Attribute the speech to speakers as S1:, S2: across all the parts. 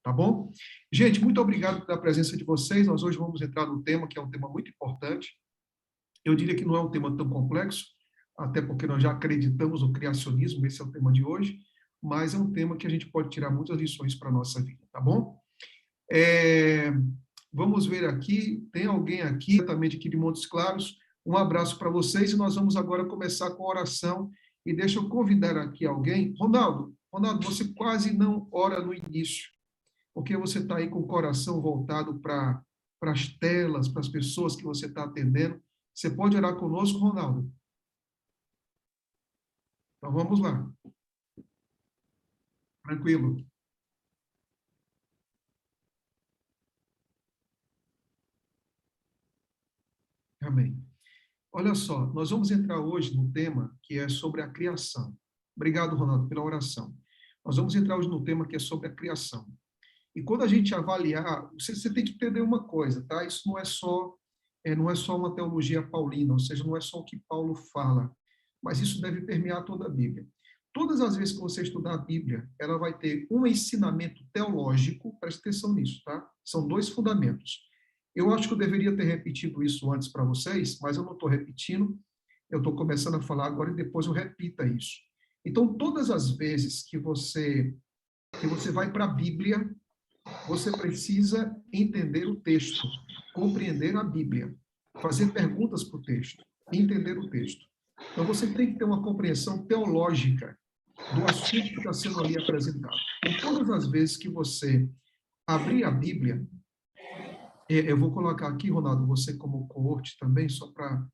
S1: tá bom? Gente, muito obrigado pela presença de vocês. Nós hoje vamos entrar no tema que é um tema muito importante. Eu diria que não é um tema tão complexo, até porque nós já acreditamos no criacionismo, esse é o tema de hoje, mas é um tema que a gente pode tirar muitas lições para a nossa vida, tá bom? Vamos ver aqui, tem alguém aqui, diretamente aqui de Montes Claros, um abraço para vocês, e nós vamos agora começar com a oração, e deixa eu convidar aqui alguém. Ronaldo, você quase não ora no início, porque você está aí com o coração voltado para as telas, para as pessoas que você está atendendo. Você pode orar conosco, Ronaldo? Então vamos lá. Tranquilo. Amém. Olha só, nós vamos entrar hoje no tema que é sobre a criação. Obrigado, Ronaldo, pela oração. Nós vamos entrar hoje no tema que é sobre a criação. E quando a gente avaliar, você tem que entender uma coisa, tá? Isso não é só uma teologia paulina, ou seja, não é só o que Paulo fala, mas isso deve permear toda a Bíblia. Todas as vezes que você estudar a Bíblia, ela vai ter um ensinamento teológico, preste atenção nisso, tá? São dois fundamentos. Eu acho que eu deveria ter repetido isso antes para vocês, mas eu não estou repetindo, eu estou começando a falar agora e depois eu repita isso. Então, todas as vezes que você vai para a Bíblia, você precisa entender o texto, compreender a Bíblia, fazer perguntas para o texto, entender o texto. Então, você tem que ter uma compreensão teológica do assunto que está sendo ali apresentado. Então, todas as vezes que você abrir a Bíblia, eu vou colocar aqui, Ronaldo, você como coorte também, só para...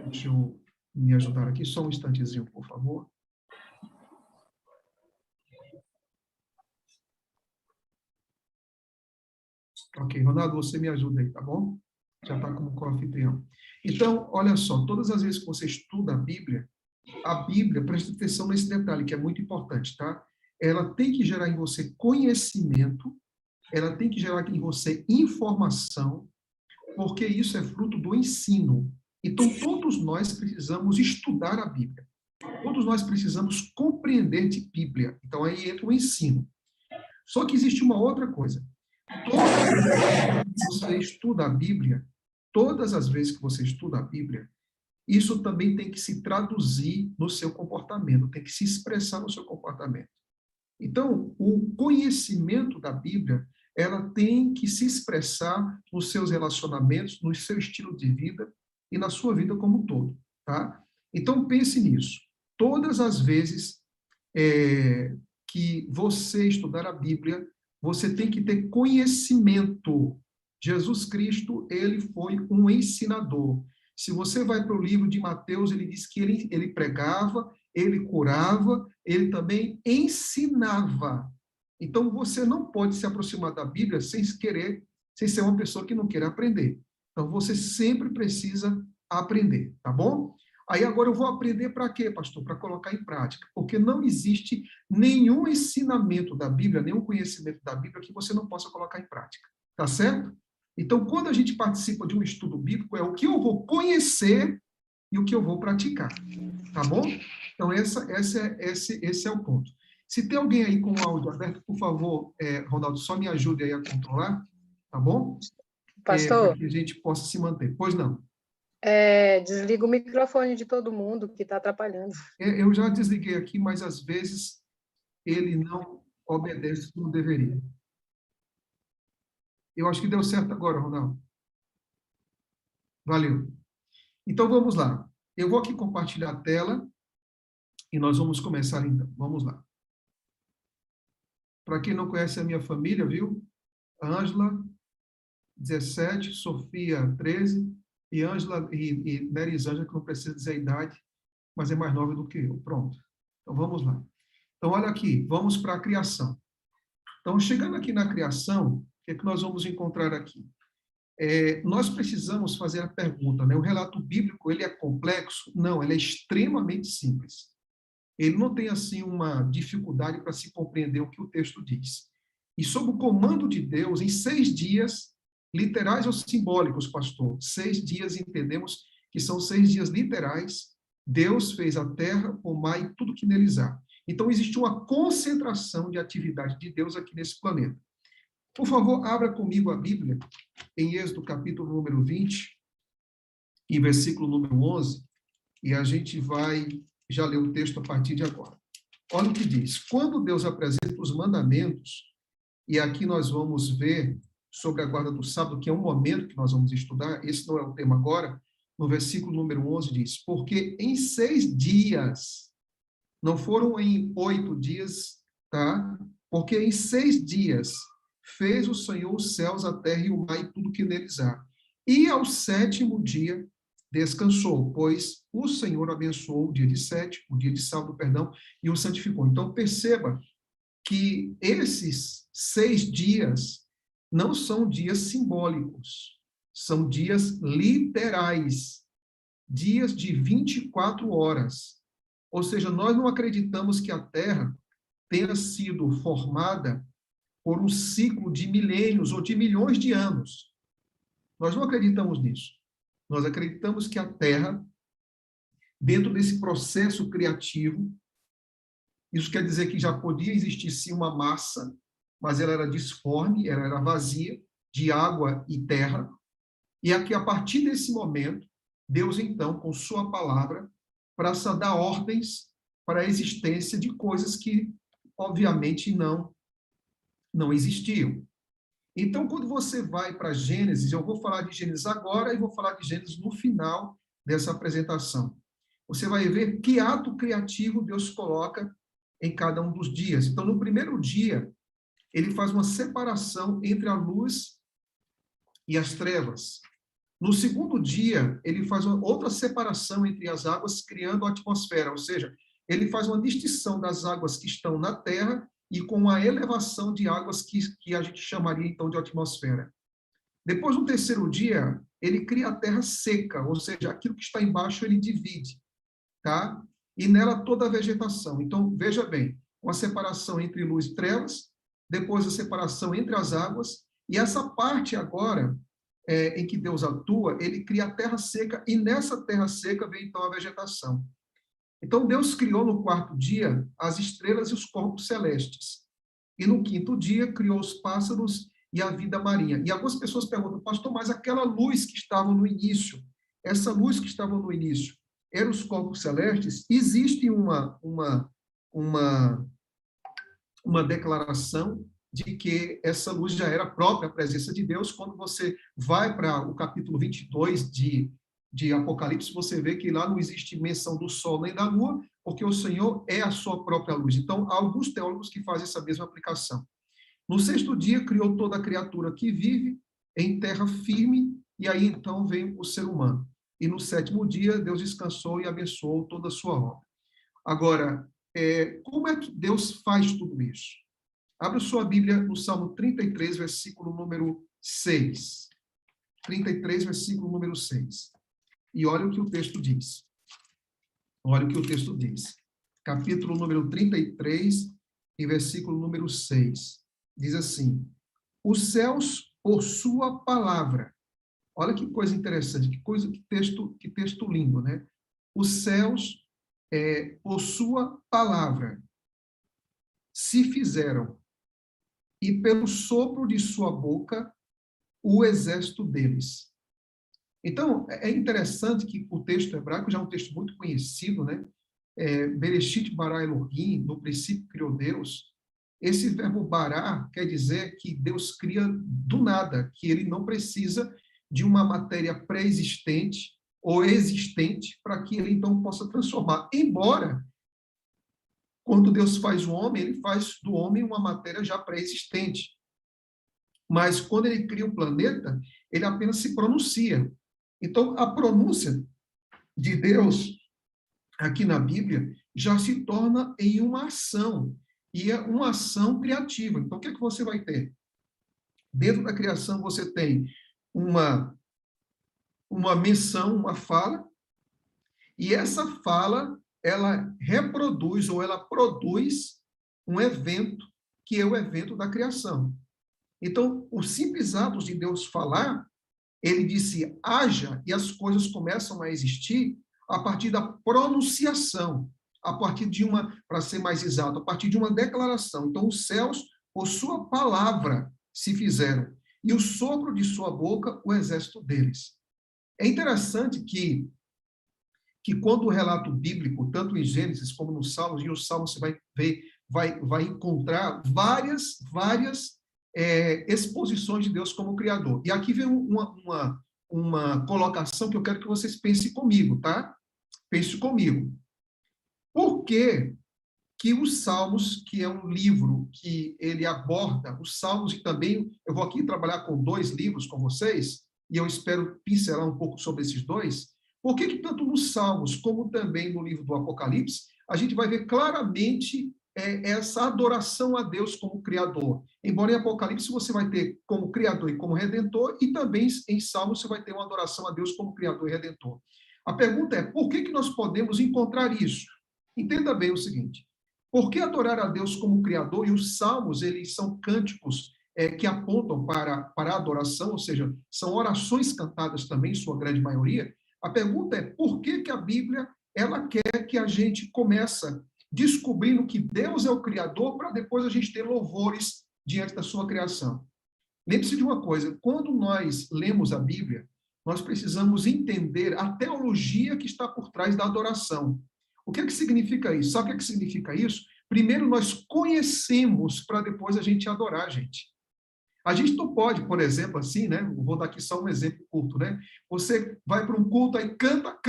S1: Deixa eu me ajudar aqui, só um instantezinho, por favor. Ok, Ronaldo, você me ajuda aí, tá bom? Já está como co-anfitrião. Então, olha só, todas as vezes que você estuda a Bíblia, preste atenção nesse detalhe, que é muito importante, tá? Ela tem que gerar em você conhecimento, ela tem que gerar em você informação, porque isso é fruto do ensino. Então, todos nós precisamos estudar a Bíblia. Todos nós precisamos compreender de Bíblia. Então, aí entra o ensino. Só que existe uma outra coisa. Todas as vezes que você estuda a Bíblia, isso também tem que se traduzir no seu comportamento, tem que se expressar no seu comportamento. Então, o conhecimento da Bíblia, ela tem que se expressar nos seus relacionamentos, no seu estilo de vida e na sua vida como um todo, tá? Então, pense nisso. Todas as vezes que você estudar a Bíblia, você tem que ter conhecimento. Jesus Cristo, ele foi um ensinador. Se você vai para o livro de Mateus, ele diz que ele pregava, ele curava, ele também ensinava. Então, você não pode se aproximar da Bíblia sem ser uma pessoa que não queira aprender. Então, você sempre precisa aprender, tá bom? Aí agora eu vou aprender para quê, pastor? Para colocar em prática. Porque não existe nenhum ensinamento da Bíblia, nenhum conhecimento da Bíblia que você não possa colocar em prática. Tá certo? Então, quando a gente participa de um estudo bíblico, é o que eu vou conhecer e o que eu vou praticar. Tá bom? Então, esse é o ponto. Se tem alguém aí com o áudio aberto, por favor, Ronaldo, só me ajude aí a controlar, tá bom?
S2: Pastor,
S1: para que a gente possa se manter. Pois não.
S2: Desliga o microfone de todo mundo, que está atrapalhando.
S1: Eu já desliguei aqui, mas às vezes ele não obedece como deveria. Eu acho que deu certo agora, Ronaldo. Valeu. Então, vamos lá. Eu vou aqui compartilhar a tela e nós vamos começar, então. Vamos lá. Para quem não conhece a minha família, viu? Ângela, 17, Sofia, 13, e Ângela e Nerisângela, que não precisa dizer a idade, mas é mais nova do que eu. Pronto. Então, vamos lá. Então, olha aqui, vamos para a criação. Então, chegando aqui na criação, o que é que nós vamos encontrar aqui? Nós precisamos fazer a pergunta, né? O relato bíblico, ele é complexo? Não, ele é extremamente simples. Ele não tem, assim, uma dificuldade para se compreender o que o texto diz. E sob o comando de Deus, em 6 dias, literais ou simbólicos, pastor? 6 dias, entendemos que são 6 dias literais, Deus fez a terra, o mar e tudo que neles há. Então, existe uma concentração de atividade de Deus aqui nesse planeta. Por favor, abra comigo a Bíblia em Êxodo capítulo número 20 e versículo número 11, e a gente vai já ler o texto a partir de agora. Olha o que diz. Quando Deus apresenta os mandamentos, e aqui nós vamos ver sobre a guarda do sábado, que é um momento que nós vamos estudar, esse não é o tema agora, no versículo número 11 diz, porque em 6 dias, não foram em 8 dias, tá? Porque em 6 dias fez o Senhor os céus, a terra e o mar e tudo que neles há. E ao 7º dia descansou, pois o Senhor abençoou o dia de sábado, perdão, e o santificou. Então, perceba que esses 6 dias não são dias simbólicos, são dias literais, dias de 24 horas. Ou seja, nós não acreditamos que a Terra tenha sido formada por um ciclo de milênios ou de milhões de anos. Nós não acreditamos nisso. Nós acreditamos que a Terra, dentro desse processo criativo, isso quer dizer que já podia existir sim uma massa, mas ela era disforme, ela era vazia, de água e terra, e aqui, a partir desse momento, Deus, então, com sua palavra, passa a dar ordens para a existência de coisas que, obviamente, não existiam. Então, quando você vai para Gênesis, eu vou falar de Gênesis agora e vou falar de Gênesis no final dessa apresentação. Você vai ver que ato criativo Deus coloca em cada um dos dias. Então, no primeiro dia, ele faz uma separação entre a luz e as trevas. No segundo dia, ele faz uma outra separação entre as águas, criando a atmosfera, ou seja, ele faz uma distinção das águas que estão na terra e com a elevação de águas que a gente chamaria, então, de atmosfera. Depois, no terceiro dia, ele cria a terra seca, ou seja, aquilo que está embaixo ele divide, tá? E nela toda a vegetação. Então, veja bem, uma separação entre luz e trevas, depois a separação entre as águas, e essa parte agora, em que Deus atua, ele cria a terra seca, e nessa terra seca vem então a vegetação. Então, Deus criou no quarto dia as estrelas e os corpos celestes. E no quinto dia criou os pássaros e a vida marinha. E algumas pessoas perguntam, pastor, mas aquela luz que estava no início, essa luz que estava no início, eram os corpos celestes? Existe uma declaração de que essa luz já era a própria presença de Deus. Quando você vai para o capítulo 22 de Apocalipse, você vê que lá não existe menção do sol nem da lua, porque o Senhor é a sua própria luz. Então, há alguns teólogos que fazem essa mesma aplicação. No sexto dia, criou toda a criatura que vive em terra firme, e aí então vem o ser humano. E no sétimo dia, Deus descansou e abençoou toda a sua obra. Agora, como é que Deus faz tudo isso? Abra sua Bíblia no Salmo 33, versículo número 6. 33, versículo número 6. E olha o que o texto diz. Olha o que o texto diz. Capítulo número 33, e versículo número 6. Diz assim: os céus, por sua palavra. Olha que coisa interessante, que texto lindo, né? Os céus, por sua palavra, se fizeram, e pelo sopro de sua boca, o exército deles. Então, é interessante que o texto hebraico já é um texto muito conhecido, né? Bereshit bara Elohim, no princípio criou Deus. Esse verbo bará quer dizer que Deus cria do nada, que ele não precisa de uma matéria pré-existente ou existente para que ele então possa transformar. Embora, quando Deus faz o homem, ele faz do homem uma matéria já pré-existente. Mas quando ele cria o planeta, ele apenas se pronuncia. Então, a pronúncia de Deus aqui na Bíblia já se torna em uma ação, e é uma ação criativa. Então, o que é que você vai ter? Dentro da criação, você tem uma menção, uma fala, e essa fala, ela reproduz ou ela produz um evento, que é o evento da criação. Então, o simples ato de Deus falar, ele disse, haja, e as coisas começam a existir a partir da pronunciação, a partir de para ser mais exato, a partir de uma declaração. Então, os céus, por sua palavra, se fizeram, e o sopro de sua boca, o exército deles. É interessante que quando o relato bíblico, tanto em Gênesis como nos Salmos, e os Salmos você vai ver, vai encontrar várias exposições de Deus como Criador. E aqui vem uma colocação que eu quero que vocês pensem comigo, tá? Pense comigo. Por que os Salmos, que é um livro que ele aborda os Salmos, e também eu vou aqui trabalhar com 2 livros com vocês, e eu espero pincelar um pouco sobre esses 2, por que tanto nos Salmos como também no livro do Apocalipse, a gente vai ver claramente essa adoração a Deus como Criador. Embora em Apocalipse você vai ter como Criador e como Redentor, e também em Salmos você vai ter uma adoração a Deus como Criador e Redentor. A pergunta é, por que nós podemos encontrar isso? Entenda bem o seguinte, por que adorar a Deus como Criador? E os Salmos, eles são cânticos que apontam para a adoração, ou seja, são orações cantadas também, em sua grande maioria. A pergunta é, por que a Bíblia ela quer que a gente começa descobrindo que Deus é o Criador, para depois a gente ter louvores diante da sua criação? Lembre-se de uma coisa, quando nós lemos a Bíblia, nós precisamos entender a teologia que está por trás da adoração. O que significa isso? Sabe o que significa isso? Primeiro nós conhecemos para depois a gente adorar, gente. A gente não pode, por exemplo, assim, né? Vou dar aqui só um exemplo curto, né? Você vai para um culto aí, canta,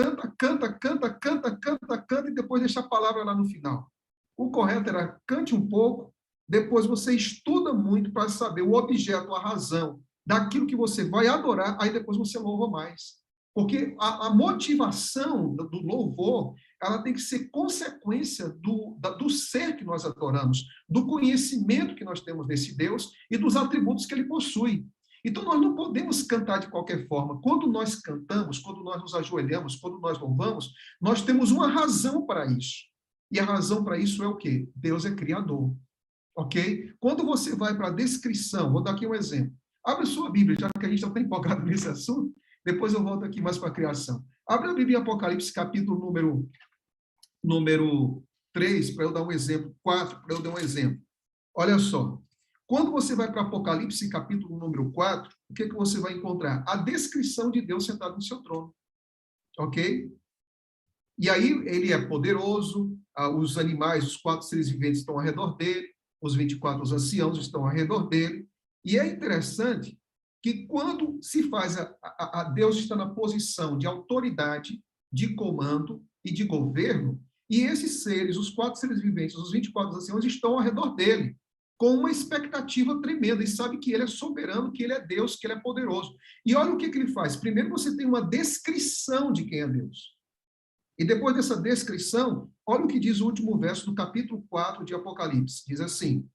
S1: e depois deixa a palavra lá no final. O correto era cante um pouco, depois você estuda muito para saber o objeto, a razão daquilo que você vai adorar, aí depois você louva mais. Porque a motivação do louvor, ela tem que ser consequência do ser que nós adoramos, do conhecimento que nós temos desse Deus e dos atributos que ele possui. Então, nós não podemos cantar de qualquer forma. Quando nós cantamos, quando nós nos ajoelhamos, quando nós louvamos, nós temos uma razão para isso. E a razão para isso é o quê? Deus é Criador. Ok? Quando você vai para a descrição, vou dar aqui um exemplo. Abre sua Bíblia, já que a gente já está empolgado nesse assunto, depois eu volto aqui mais para a criação. Abre a Bíblia em Apocalipse, capítulo número 3, para eu dar um exemplo, 4, para eu dar um exemplo. Olha só, quando você vai para Apocalipse, capítulo número 4, o que você vai encontrar? A descrição de Deus sentado no seu trono. Ok? E aí ele é poderoso, os animais, os 4 seres viventes estão ao redor dele, os 24 anciãos estão ao redor dele, e é interessante que quando se faz a Deus está na posição de autoridade, de comando e de governo, e esses seres, os 4 seres viventes, os 24 anciãos, estão ao redor dele, com uma expectativa tremenda, e sabe que ele é soberano, que ele é Deus, que ele é poderoso. E olha o que ele faz. Primeiro você tem uma descrição de quem é Deus. E depois dessa descrição, olha o que diz o último verso do capítulo 4 de Apocalipse. Diz assim,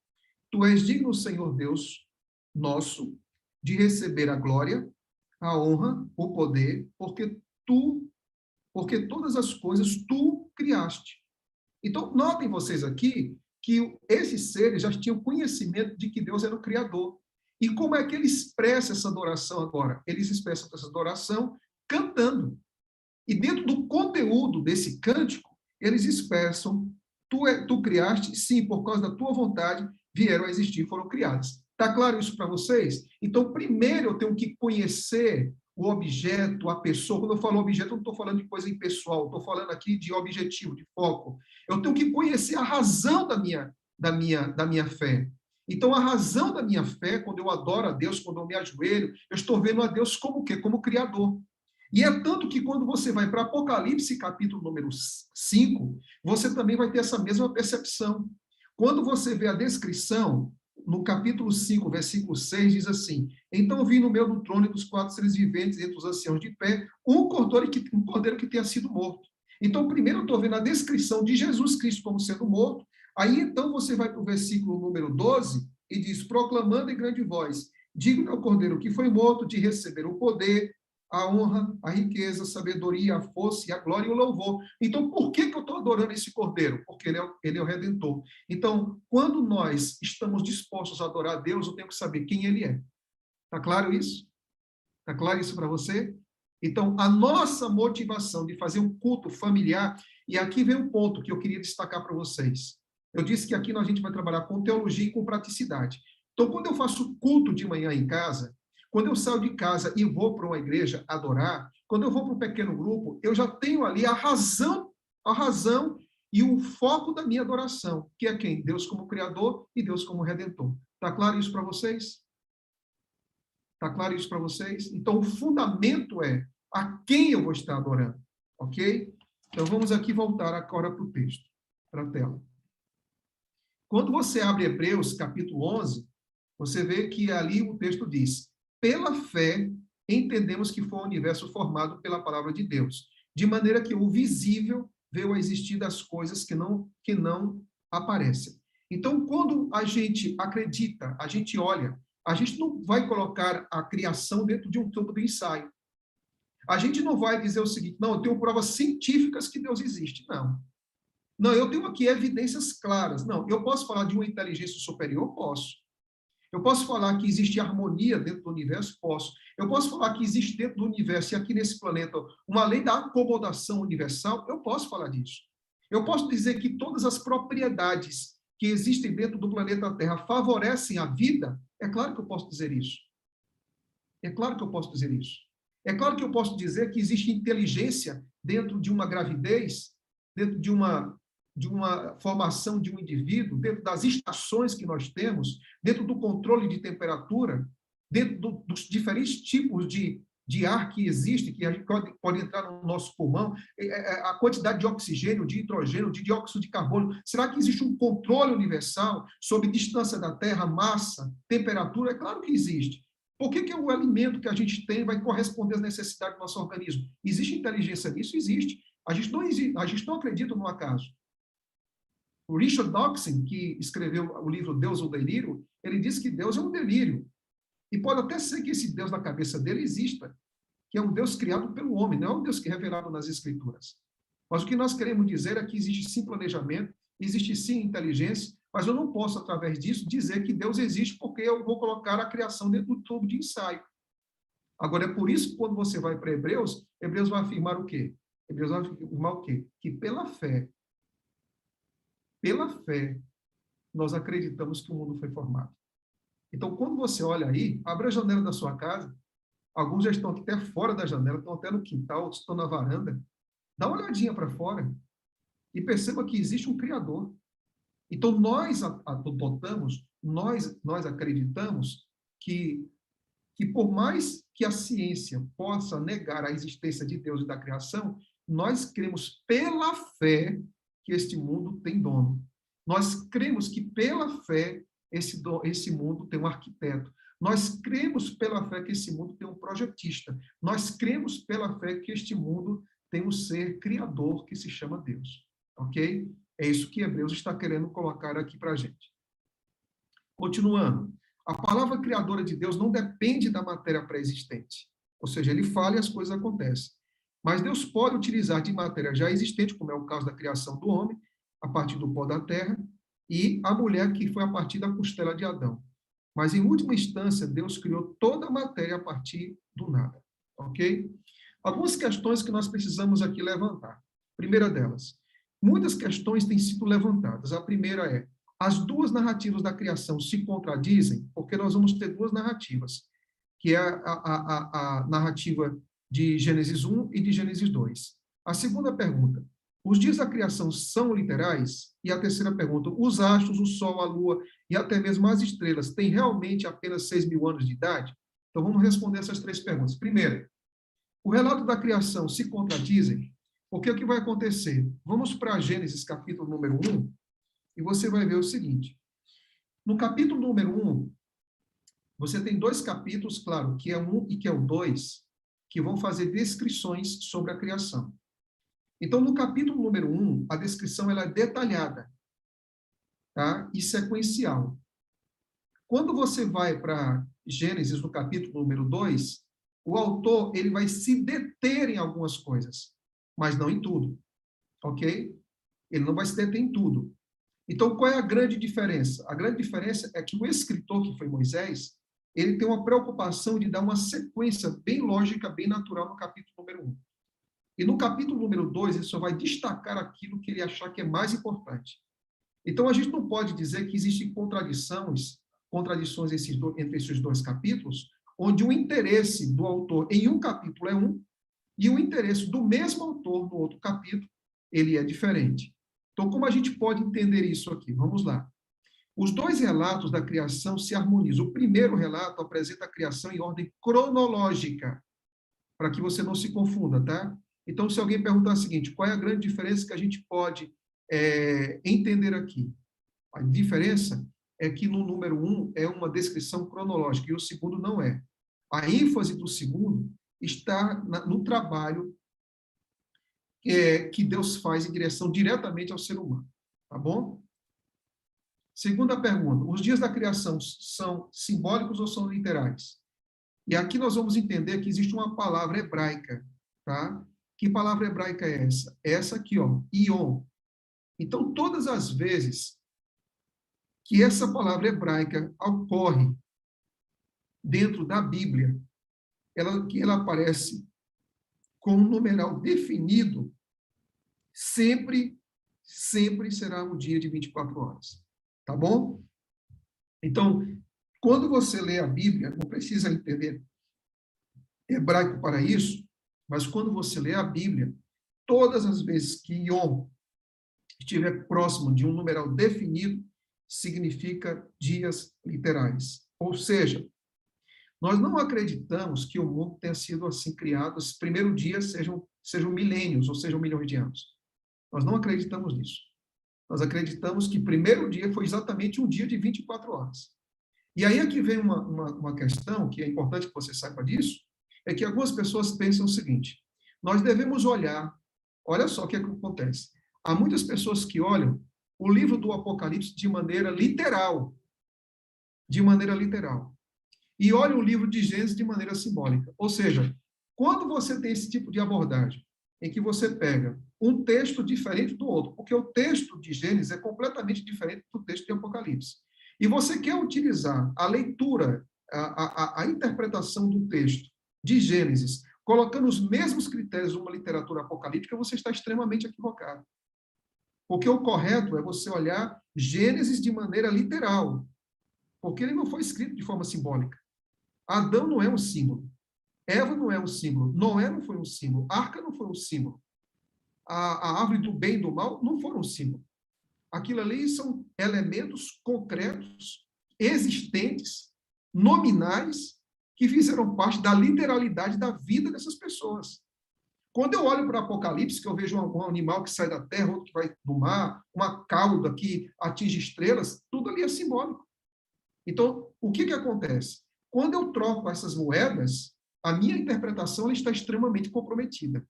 S1: Tu és digno, Senhor Deus nosso, de receber a glória, a honra, o poder, porque todas as coisas tu criaste. Então, notem vocês aqui que esses seres já tinham conhecimento de que Deus era o Criador. E como é que ele expressa essa adoração agora? Eles expressam essa adoração cantando. E dentro do conteúdo desse cântico, eles expressam, tu criaste, sim, por causa da tua vontade, vieram a existir, foram criadas. Está claro isso para vocês? Então, primeiro eu tenho que conhecer o objeto, a pessoa. Quando eu falo objeto, eu não estou falando de coisa impessoal, estou falando aqui de objetivo, de foco. Eu tenho que conhecer a razão da minha fé. Então, a razão da minha fé, quando eu adoro a Deus, quando eu me ajoelho, eu estou vendo a Deus como o quê? Como Criador. E é tanto que quando você vai para Apocalipse, capítulo número 5, você também vai ter essa mesma percepção. Quando você vê a descrição, no capítulo 5, versículo 6, diz assim, Então vi no meio do trono e dos 4 seres viventes, entre os anciãos de pé, um cordeiro que tenha sido morto. Então, primeiro eu estou vendo a descrição de Jesus Cristo como sendo morto, aí então você vai para o versículo número 12 e diz, proclamando em grande voz, digno é o cordeiro que foi morto de receber o poder, a honra, a riqueza, a sabedoria, a força e a glória e o louvor. Então, por que eu estou adorando esse Cordeiro? Porque ele é o Redentor. Então, quando nós estamos dispostos a adorar a Deus, eu tenho que saber quem ele é. Está claro isso? Está claro isso para você? Então, a nossa motivação de fazer um culto familiar, e aqui vem um ponto que eu queria destacar para vocês. Eu disse que aqui a gente vai trabalhar com teologia e com praticidade. Então, quando eu faço culto de manhã em casa, quando eu saio de casa e vou para uma igreja adorar, quando eu vou para um pequeno grupo, eu já tenho ali a razão e o foco da minha adoração, que é quem? Deus como Criador e Deus como Redentor. Está claro isso para vocês? Está claro isso para vocês? Então, o fundamento é a quem eu vou estar adorando, ok? Então, vamos aqui voltar agora para o texto, para a tela. Quando você abre Hebreus, capítulo 11, você vê que ali o texto diz: pela fé, entendemos que foi o universo formado pela palavra de Deus, de maneira que o visível veio a existir das coisas que não aparecem. Então, quando a gente acredita, a gente olha, a gente não vai colocar a criação dentro de um campo de ensaio. A gente não vai dizer o seguinte: não, eu tenho provas científicas que Deus existe. Não. Não, eu tenho aqui evidências claras. Não, eu posso falar de uma inteligência superior? Posso. Eu posso falar que existe harmonia dentro do universo? Posso. Eu posso falar que existe dentro do universo e aqui nesse planeta uma lei da acomodação universal? Eu posso falar disso. Eu posso dizer que todas as propriedades que existem dentro do planeta Terra favorecem a vida? É claro que eu posso dizer isso. É claro que eu posso dizer isso. É claro que eu posso dizer que existe inteligência dentro de uma gravidez, dentro de uma formação de um indivíduo, dentro das estações que nós temos, dentro do controle de temperatura, dentro dos diferentes tipos de ar que existe, que a gente pode entrar no nosso pulmão, a quantidade de oxigênio, de hidrogênio, de dióxido de carbono. Será que existe um controle universal sobre distância da Terra, massa, temperatura? É claro que existe. Por que o alimento que a gente tem vai corresponder às necessidades do nosso organismo? Existe inteligência nisso? Existe. A gente não acredita no acaso. O Richard Dawkins, que escreveu o livro Deus ou Delírio, ele diz que Deus é um delírio. E pode até ser que esse Deus na cabeça dele exista, que é um Deus criado pelo homem, não é um Deus que é revelado nas Escrituras. Mas o que nós queremos dizer é que existe sim planejamento, existe sim inteligência, mas eu não posso, através disso, dizer que Deus existe porque eu vou colocar a criação dentro do tubo de ensaio. Agora, é por isso que quando você vai para Hebreus, Hebreus vai afirmar o quê? Hebreus vai afirmar o quê? Que pela fé, nós acreditamos que o mundo foi formado. Então, quando você olha aí, abre a janela da sua casa, alguns já estão até fora da janela, estão até no quintal, outros estão na varanda, dá uma olhadinha para fora e perceba que existe um Criador. Então, nós adotamos, nós acreditamos que por mais que a ciência possa negar a existência de Deus e da criação, nós cremos pela fé que este mundo tem dono. Nós cremos que pela fé esse mundo tem um arquiteto. Nós cremos pela fé que esse mundo tem um projetista. Nós cremos pela fé que este mundo tem um ser criador que se chama Deus. Ok? É isso que Hebreus está querendo colocar aqui para a gente. Continuando. A palavra criadora de Deus não depende da matéria pré-existente. Ou seja, ele fala e as coisas acontecem. Mas Deus pode utilizar de matéria já existente, como é o caso da criação do homem, a partir do pó da terra, e a mulher que foi a partir da costela de Adão. Mas, em última instância, Deus criou toda a matéria a partir do nada. Ok? Algumas questões que nós precisamos aqui levantar. Primeira delas, muitas questões têm sido levantadas. A primeira é: as duas narrativas da criação se contradizem? Porque nós vamos ter duas narrativas, que é a narrativa de Gênesis 1 e de Gênesis 2. A segunda pergunta: os dias da criação são literais? E a terceira pergunta: os astros, o sol, a lua e até mesmo as estrelas têm realmente apenas 6.000 anos de idade? Então, vamos responder essas três perguntas. Primeiro, o relato da criação se contradizem? Porque o que vai acontecer? Vamos para Gênesis, capítulo número 1, e você vai ver o seguinte. No capítulo número 1, você tem dois capítulos, claro, que é o 1 e que é o 2, que vão fazer descrições sobre a criação. Então, no capítulo número 1, a descrição ela é detalhada, tá? E sequencial. Quando você vai para Gênesis, no capítulo número 2, o autor ele vai se deter em algumas coisas, mas não em tudo, ok? Ele não vai se deter em tudo. Então, qual é a grande diferença? A grande diferença é que o escritor, que foi Moisés, ele tem uma preocupação de dar uma sequência bem lógica, bem natural no capítulo número 1. E no capítulo número 2, ele só vai destacar aquilo que ele achar que é mais importante. Então, a gente não pode dizer que existem contradições contradições entre esses dois capítulos, onde o interesse do autor em um capítulo é um, e o interesse do mesmo autor no outro capítulo, ele é diferente. Então, como a gente pode entender isso aqui? Vamos lá. Os dois relatos da criação se harmonizam. O primeiro relato apresenta a criação em ordem cronológica, para que você não se confunda, tá? Então, se alguém perguntar o seguinte, qual é a grande diferença que a gente pode entender aqui? A diferença é que no número 1 é uma descrição cronológica e o segundo não é. A ênfase do segundo está no trabalho que Deus faz em direção diretamente ao ser humano. Tá bom? Segunda pergunta, os dias da criação são simbólicos ou são literais? E aqui nós vamos entender que existe uma palavra hebraica, tá? Que palavra hebraica é essa? Essa aqui, ó, ion. Então, todas as vezes que essa palavra hebraica ocorre dentro da Bíblia, ela aparece com um numeral definido, sempre será um dia de 24 horas. Tá bom? Então, quando você lê a Bíblia, não precisa entender hebraico para isso, mas quando você lê a Bíblia, todas as vezes que Yom estiver próximo de um numeral definido, significa dias literais. Ou seja, nós não acreditamos que o mundo tenha sido assim criado, os primeiros dias sejam milênios, ou sejam milhões de anos. Nós não acreditamos nisso. Nós acreditamos que o primeiro dia foi exatamente um dia de 24 horas. E aí é que vem uma questão, que é importante que você saiba disso, é que algumas pessoas pensam o seguinte, nós devemos olha só o que acontece. Há muitas pessoas que olham o livro do Apocalipse de maneira literal, e olham o livro de Gênesis de maneira simbólica. Ou seja, quando você tem esse tipo de abordagem, em que você pega um texto diferente do outro, porque o texto de Gênesis é completamente diferente do texto de Apocalipse. E você quer utilizar a leitura, a interpretação do texto de Gênesis, colocando os mesmos critérios de uma literatura apocalíptica, você está extremamente equivocado. Porque o correto é você olhar Gênesis de maneira literal, porque ele não foi escrito de forma simbólica. Adão não é um símbolo. Eva não é um símbolo. Noé não foi um símbolo. Arca não foi um símbolo. A árvore do bem e do mal não foram um símbolo. Aquilo ali são elementos concretos, existentes, nominais, que fizeram parte da literalidade da vida dessas pessoas. Quando eu olho para o Apocalipse, que eu vejo um animal que sai da terra, outro que vai do mar, uma cauda que atinge estrelas, tudo ali é simbólico. Então, o que acontece? Quando eu troco essas moedas, a minha interpretação ela está extremamente comprometida.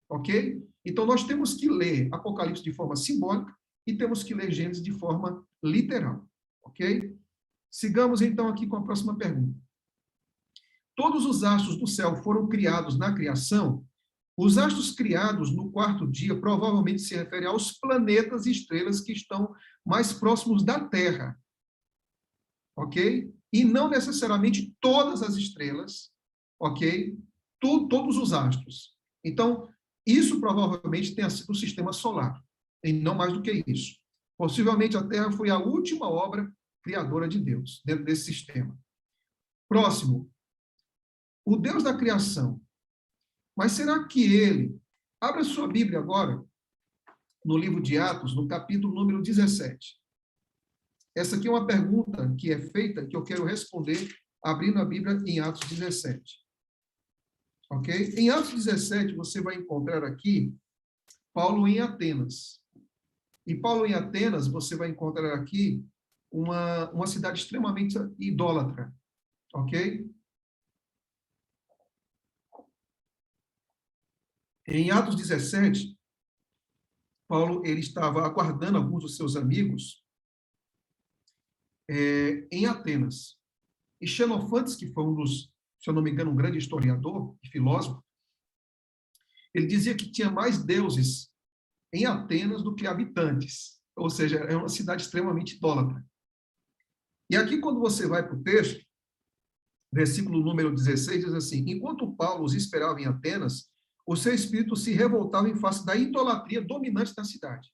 S1: Ok? Então, nós temos que ler Apocalipse de forma simbólica e temos que ler Gênesis de forma literal. Ok? Sigamos, então, aqui com a próxima pergunta. Todos os astros do céu foram criados na criação? Os astros criados no quarto dia provavelmente se referem aos planetas e estrelas que estão mais próximos da Terra. Ok? E não necessariamente todas as estrelas, ok? Todos os astros. Então, isso provavelmente tenha sido o sistema solar, e não mais do que isso. Possivelmente a Terra foi a última obra criadora de Deus, dentro desse sistema. Próximo. O Deus da criação. Mas será que ele... Abra sua Bíblia agora, no livro de Atos, no capítulo número 17. Essa aqui é uma pergunta que é feita, que eu quero responder, abrindo a Bíblia em Atos 17. Ok? Em Atos 17, você vai encontrar aqui Paulo em Atenas. E Paulo em Atenas, você vai encontrar aqui uma cidade extremamente idólatra. Ok? Em Atos 17, Paulo ele estava aguardando alguns dos seus amigos em Atenas. E Xenofontes, que foi um dos, se eu não me engano, um grande historiador e filósofo, ele dizia que tinha mais deuses em Atenas do que habitantes. Ou seja, é uma cidade extremamente idólatra. E aqui, quando você vai para o texto, versículo número 16, diz assim, enquanto Paulo os esperava em Atenas, o seu espírito se revoltava em face da idolatria dominante da cidade.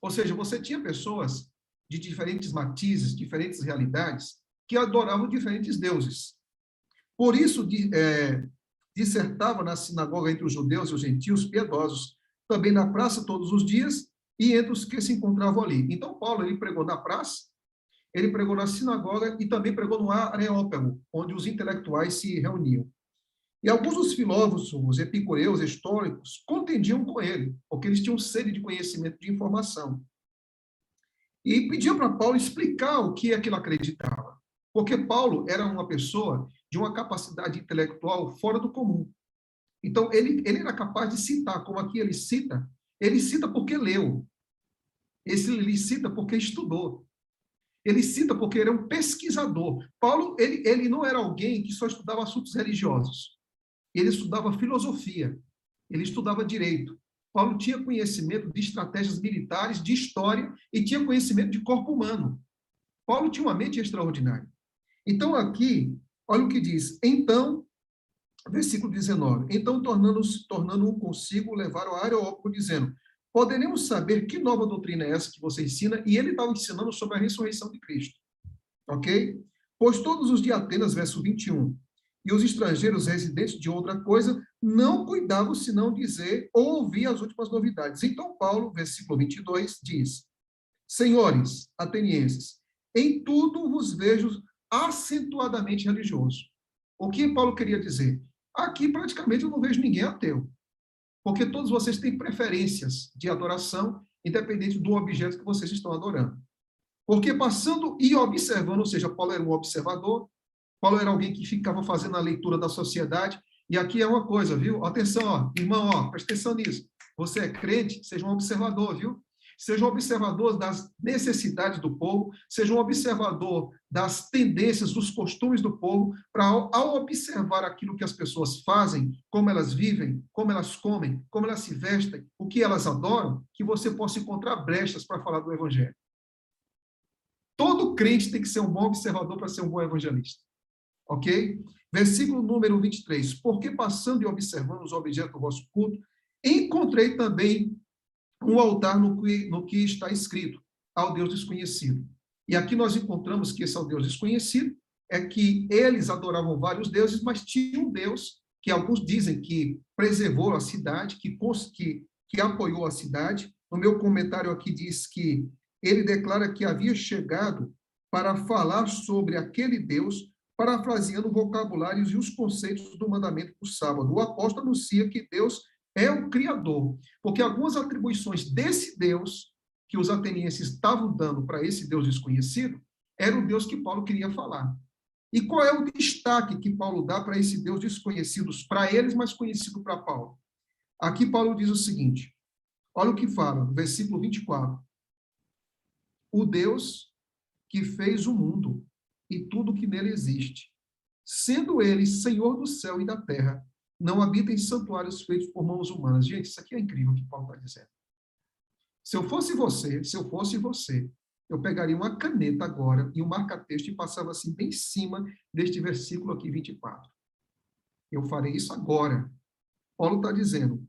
S1: Ou seja, você tinha pessoas de diferentes matizes, diferentes realidades, que adoravam diferentes deuses. Por isso, dissertava na sinagoga entre os judeus e os gentios piedosos, também na praça todos os dias, e entre os que se encontravam ali. Então, Paulo, ele pregou na praça, ele pregou na sinagoga e também pregou no Areópago, onde os intelectuais se reuniam. E alguns dos filósofos, epicureus, estoicos, contendiam com ele, porque eles tinham sede de conhecimento, de informação. E pediam para Paulo explicar o que é que ele acreditava. Porque Paulo era uma pessoa de uma capacidade intelectual fora do comum. Então, ele era capaz de citar, como aqui ele cita porque leu. Ele cita porque estudou. Ele cita porque ele é um pesquisador. Paulo, ele não era alguém que só estudava assuntos religiosos. Ele estudava filosofia, ele estudava direito. Paulo tinha conhecimento de estratégias militares, de história, e tinha conhecimento de corpo humano. Paulo tinha uma mente extraordinária. Então, aqui, olha o que diz. Então, versículo 19. Então, tornando-o consigo, levaram a Areópago, dizendo: poderemos saber que nova doutrina é essa que você ensina? E ele estava ensinando sobre a ressurreição de Cristo. Ok? Pois todos os de Atenas, verso 21, e os estrangeiros residentes de outra coisa, não cuidavam senão dizer ou ouvir as últimas novidades. Então, Paulo, versículo 22, diz: senhores atenienses, em tudo vos vejo acentuadamente religioso. O que Paulo queria dizer? Aqui, praticamente, eu não vejo ninguém ateu, porque todos vocês têm preferências de adoração, independente do objeto que vocês estão adorando. Porque passando e observando, ou seja, Paulo era um observador, Paulo era alguém que ficava fazendo a leitura da sociedade, e aqui é uma coisa, viu? Atenção, ó, irmão, ó, presta atenção nisso. Você é crente, seja um observador, viu? Seja um observador das necessidades do povo, seja um observador das tendências, dos costumes do povo, para, ao observar aquilo que as pessoas fazem, como elas vivem, como elas comem, como elas se vestem, o que elas adoram, que você possa encontrar brechas para falar do evangelho. Todo crente tem que ser um bom observador para ser um bom evangelista. Ok? Versículo número 23. Porque passando e observando os objetos do vosso culto, encontrei também um altar no que está escrito, ao Deus desconhecido. E aqui nós encontramos que esse ao Deus desconhecido é que eles adoravam vários deuses, mas tinha um Deus que alguns dizem que preservou a cidade, que apoiou a cidade. No meu comentário aqui diz que ele declara que havia chegado para falar sobre aquele Deus, parafraseando vocabulários e os conceitos do mandamento do sábado. O apóstolo anuncia que Deus é o Criador, porque algumas atribuições desse Deus que os atenienses estavam dando para esse Deus desconhecido era o Deus que Paulo queria falar. E qual é o destaque que Paulo dá para esse Deus desconhecido para eles, mas conhecido para Paulo? Aqui Paulo diz o seguinte, olha o que fala, no versículo 24. O Deus que fez o mundo e tudo que nele existe, sendo ele Senhor do céu e da terra, não habita em santuários feitos por mãos humanas. Gente, isso aqui é incrível o que Paulo está dizendo. Se eu fosse você, eu pegaria uma caneta agora e um marca-texto e passava assim bem em cima deste versículo aqui, 24. Eu farei isso agora. Paulo está dizendo,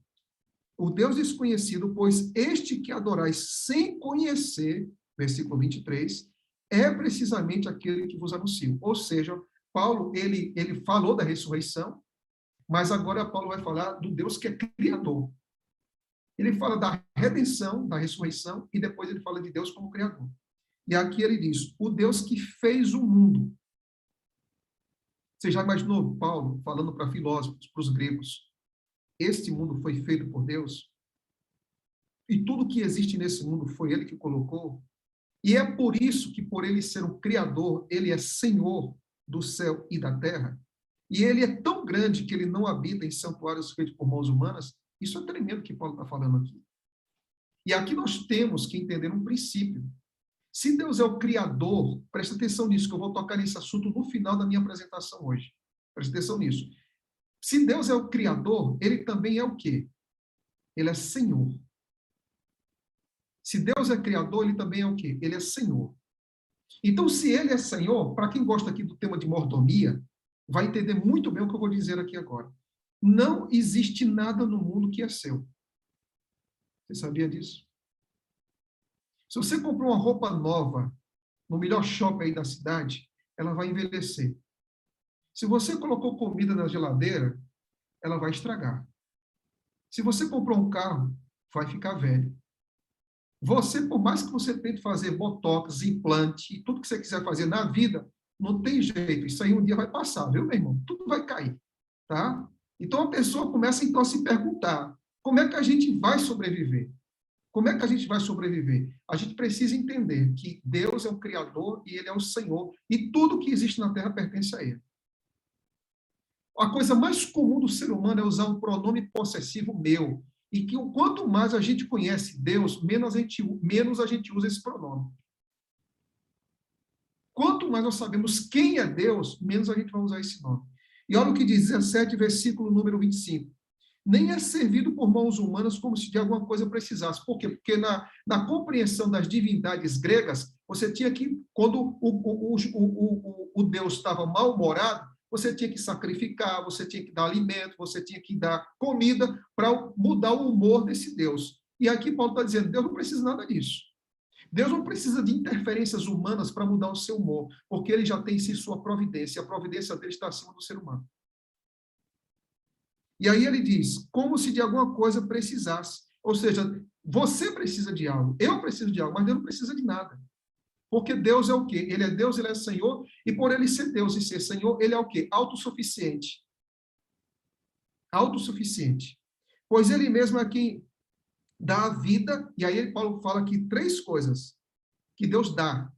S1: o Deus desconhecido, pois este que adorais sem conhecer, versículo 23, é precisamente aquele que vos anuncio. Ou seja, Paulo, ele falou da ressurreição, mas agora Paulo vai falar do Deus que é criador. Ele fala da redenção, da ressurreição, e depois ele fala de Deus como criador. E aqui ele diz, o Deus que fez o mundo. Você já imaginou Paulo falando para filósofos, para os gregos, este mundo foi feito por Deus? E tudo que existe nesse mundo foi ele que colocou? E é por isso que, por ele ser o Criador, ele é Senhor do céu e da terra. E ele é tão grande que ele não habita em santuários feitos por mãos humanas. Isso é tremendo que Paulo está falando aqui. E aqui nós temos que entender um princípio. Se Deus é o Criador, presta atenção nisso, que eu vou tocar nesse assunto no final da minha apresentação hoje. Presta atenção nisso. Se Deus é o Criador, ele também é o quê? Ele é Senhor. Se Deus é Criador, ele também é o quê? Ele é Senhor. Então, se ele é Senhor, para quem gosta aqui do tema de mordomia, vai entender muito bem o que eu vou dizer aqui agora. Não existe nada no mundo que é seu. Você sabia disso? Se você comprou uma roupa nova no melhor shopping aí da cidade, ela vai envelhecer. Se você colocou comida na geladeira, ela vai estragar. Se você comprou um carro, vai ficar velho. Você, por mais que você tente fazer botox, implante e tudo que você quiser fazer na vida, não tem jeito. Isso aí um dia vai passar, viu, meu irmão? Tudo vai cair, tá? Então a pessoa começa então a se perguntar: como é que a gente vai sobreviver? Como é que a gente vai sobreviver? A gente precisa entender que Deus é o Criador e Ele é o Senhor, e tudo que existe na Terra pertence a Ele. A coisa mais comum do ser humano é usar um pronome possessivo meu. E que quanto mais a gente conhece Deus, menos a gente usa esse pronome. Quanto mais nós sabemos quem é Deus, menos a gente vai usar esse nome. E olha o que diz 17, versículo número 25. Nem é servido por mãos humanas como se de alguma coisa precisasse. Por quê? Porque na compreensão das divindades gregas, você tinha que, quando o Deus estava mal-humorado, você tinha que sacrificar, você tinha que dar alimento, você tinha que dar comida para mudar o humor desse Deus. E aqui Paulo está dizendo, Deus não precisa nada disso. Deus não precisa de interferências humanas para mudar o seu humor, porque ele já tem em si sua providência, e a providência dele está acima do ser humano. E aí ele diz, como se de alguma coisa precisasse. Ou seja, você precisa de algo, eu preciso de algo, mas Deus não precisa de nada. Porque Deus é o quê? Ele é Deus, ele é Senhor, e por ele ser Deus e ser Senhor, ele é o quê? Autossuficiente. Autossuficiente. Pois ele mesmo é quem dá a vida, e aí Paulo fala aqui 3 coisas que Deus dá.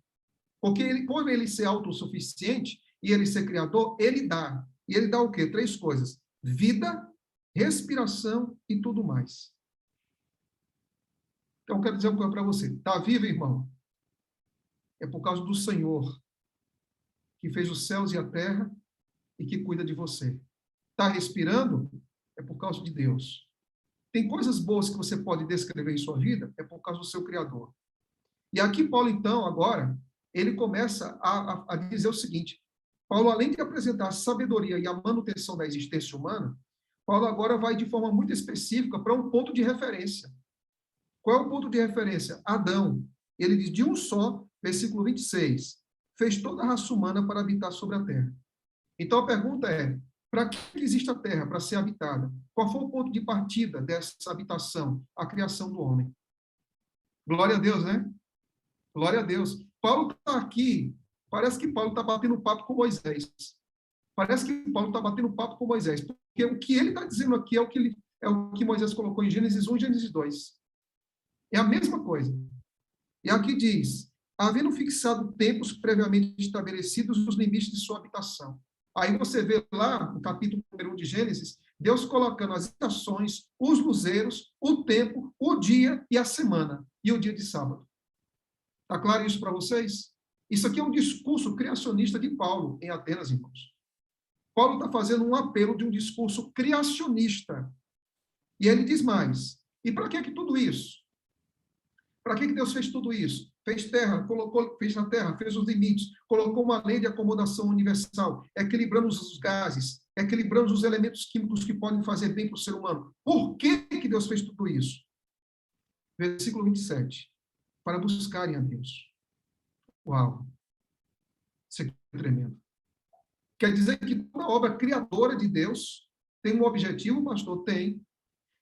S1: Porque ele, por ele ser autossuficiente e ele ser criador, ele dá. E ele dá o quê? 3 coisas. Vida, respiração e tudo mais. Então, eu quero dizer uma coisa para você. Está vivo, irmão? É por causa do Senhor, que fez os céus e a terra e que cuida de você. Está respirando? É por causa de Deus. Tem coisas boas que você pode descrever em sua vida? É por causa do seu Criador. E aqui Paulo, então, agora, ele começa a dizer o seguinte, Paulo, além de apresentar a sabedoria e a manutenção da existência humana, Paulo agora vai de forma muito específica para um ponto de referência. Qual é o ponto de referência? Adão. Ele diz, de um só, versículo 26, fez toda a raça humana para habitar sobre a terra. Então a pergunta é, para que existe a terra? Para ser habitada. Qual foi o ponto de partida dessa habitação? A criação do homem. Glória a Deus, né? Glória a Deus. Paulo está aqui, parece que Paulo está batendo papo com Moisés. Parece que Paulo está batendo papo com Moisés, porque o que ele está dizendo aqui é o que Moisés colocou em Gênesis 1 e Gênesis 2. É a mesma coisa. E aqui diz, havendo fixado tempos previamente estabelecidos os limites de sua habitação. Aí você vê lá, no capítulo número 1 de Gênesis, Deus colocando as estações, os luzeiros, o tempo, o dia e a semana, e o dia de sábado. Está claro isso para vocês? Isso aqui é um discurso criacionista de Paulo, em Atenas, irmãos. Paulo está fazendo um apelo de um discurso criacionista. E ele diz mais. E para que tudo isso? Para que Deus fez tudo isso? Fez terra, fez na terra, fez os limites, colocou uma lei de acomodação universal, equilibrando os gases, equilibrando os elementos químicos que podem fazer bem para o ser humano. Por que Deus fez tudo isso? Versículo 27. Para buscarem a Deus. Uau! Isso aqui é tremendo. Quer dizer que toda obra criadora de Deus tem um objetivo, pastor? Tem.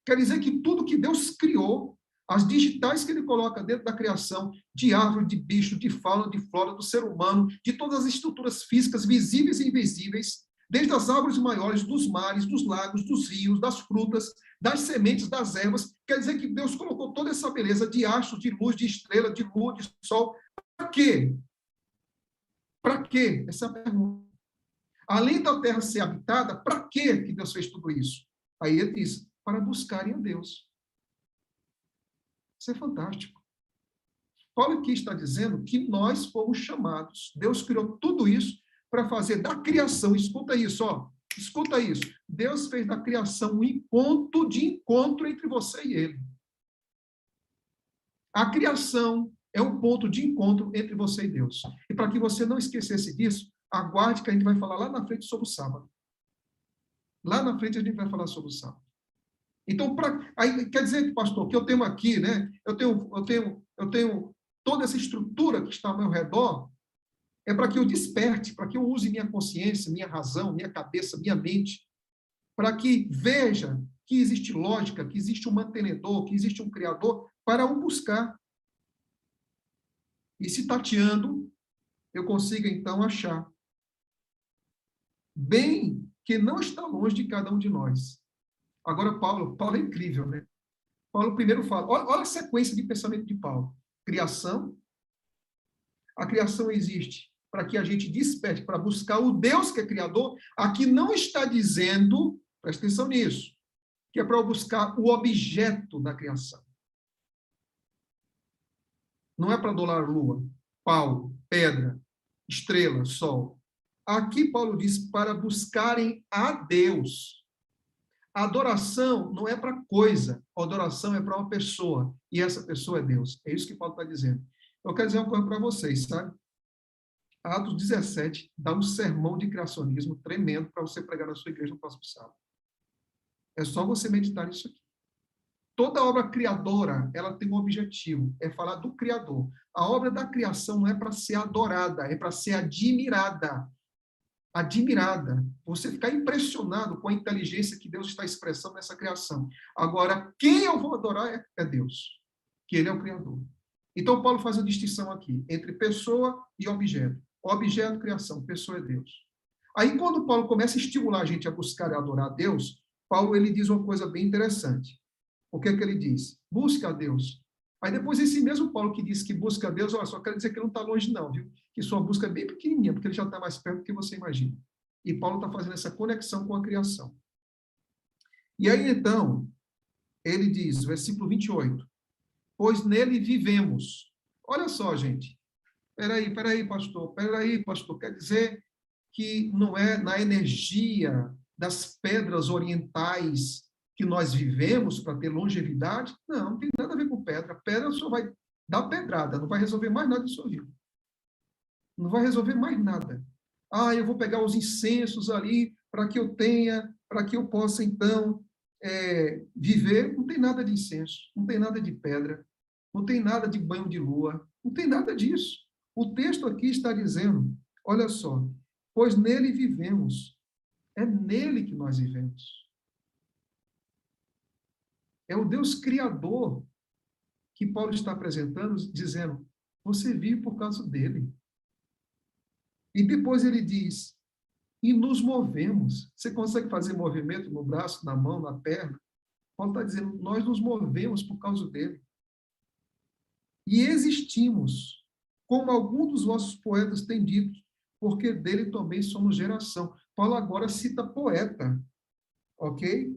S1: Quer dizer que tudo que Deus criou, as digitais que ele coloca dentro da criação, de árvore, de bicho, de fauna, de flora, do ser humano, de todas as estruturas físicas visíveis e invisíveis, desde as árvores maiores, dos mares, dos lagos, dos rios, das frutas, das sementes, das ervas, quer dizer que Deus colocou toda essa beleza de astros, de luz, de estrela, de lua, de sol. Para quê? Para quê? Essa é a pergunta. Além da terra ser habitada, para que Deus fez tudo isso? Aí ele diz, para buscarem a Deus. Isso é fantástico. Paulo aqui está dizendo que nós fomos chamados, Deus criou tudo isso para fazer da criação, escuta isso, ó, escuta isso, Deus fez da criação um ponto de encontro entre você e ele. A criação é um ponto de encontro entre você e Deus. E para que você não esquecesse disso, aguarde que a gente vai falar lá na frente sobre o sábado. Lá na frente a gente vai falar sobre o sábado. Então, aí, quer dizer, pastor, que eu tenho aqui, né? Eu tenho toda essa estrutura que está ao meu redor, é para que eu desperte, para que eu use minha consciência, minha razão, minha cabeça, minha mente, para que veja que existe lógica, que existe um mantenedor, que existe um criador, para o buscar. E se tateando, eu consiga, então, achar bem que não está longe de cada um de nós. Agora, Paulo é incrível, né? Paulo primeiro fala, olha a sequência de pensamento de Paulo. Criação, a criação existe para que a gente desperte, para buscar o Deus que é criador. Aqui não está dizendo, presta atenção nisso, que é para buscar o objeto da criação. Não é para adorar lua, pau, pedra, estrela, sol. Aqui Paulo diz para buscarem a Deus. A adoração não é para coisa, a adoração é para uma pessoa, e essa pessoa é Deus. É isso que Paulo está dizendo. Eu quero dizer uma coisa para vocês, sabe? Atos 17 dá um sermão de criacionismo tremendo para você pregar na sua igreja no próximo sábado. É só você meditar nisso aqui. Toda obra criadora, ela tem um objetivo, é falar do Criador. A obra da criação não é para ser adorada, é para ser admirada. Admirada. Você ficar impressionado com a inteligência que Deus está expressando nessa criação. Agora, quem eu vou adorar é Deus, que Ele é o Criador. Então, Paulo faz a distinção aqui entre pessoa e objeto. Objeto, criação, pessoa é Deus. Aí, quando Paulo começa a estimular a gente a buscar e adorar a Deus, Paulo ele diz uma coisa bem interessante. O que é que ele diz? Busca a Deus. Aí depois esse mesmo Paulo que diz que busca a Deus, olha, só quero dizer que ele não está longe não, viu? Que sua busca é bem pequenininha, porque ele já está mais perto do que você imagina. E Paulo está fazendo essa conexão com a criação. E aí, então, ele diz, versículo 28, pois nele vivemos. Olha só, gente. Peraí, pastor. Quer dizer que não é na energia das pedras orientais que nós vivemos para ter longevidade? Não, não tem nada a ver com pedra. Pedra só vai dar pedrada, não vai resolver mais nada em sua vida. Não vai resolver mais nada. Ah, eu vou pegar os incensos ali para que eu tenha, para que eu possa, então, viver. Não tem nada de incenso, não tem nada de pedra, não tem nada de banho de lua, não tem nada disso. O texto aqui está dizendo, olha só, pois nele vivemos. É nele que nós vivemos. É o Deus Criador que Paulo está apresentando, dizendo, você vive por causa dele. E depois ele diz, e nos movemos. Você consegue fazer movimento no braço, na mão, na perna? Paulo está dizendo, nós nos movemos por causa dele. E existimos, como alguns dos vossos poetas têm dito, porque dele também somos geração. Paulo agora cita poeta, ok?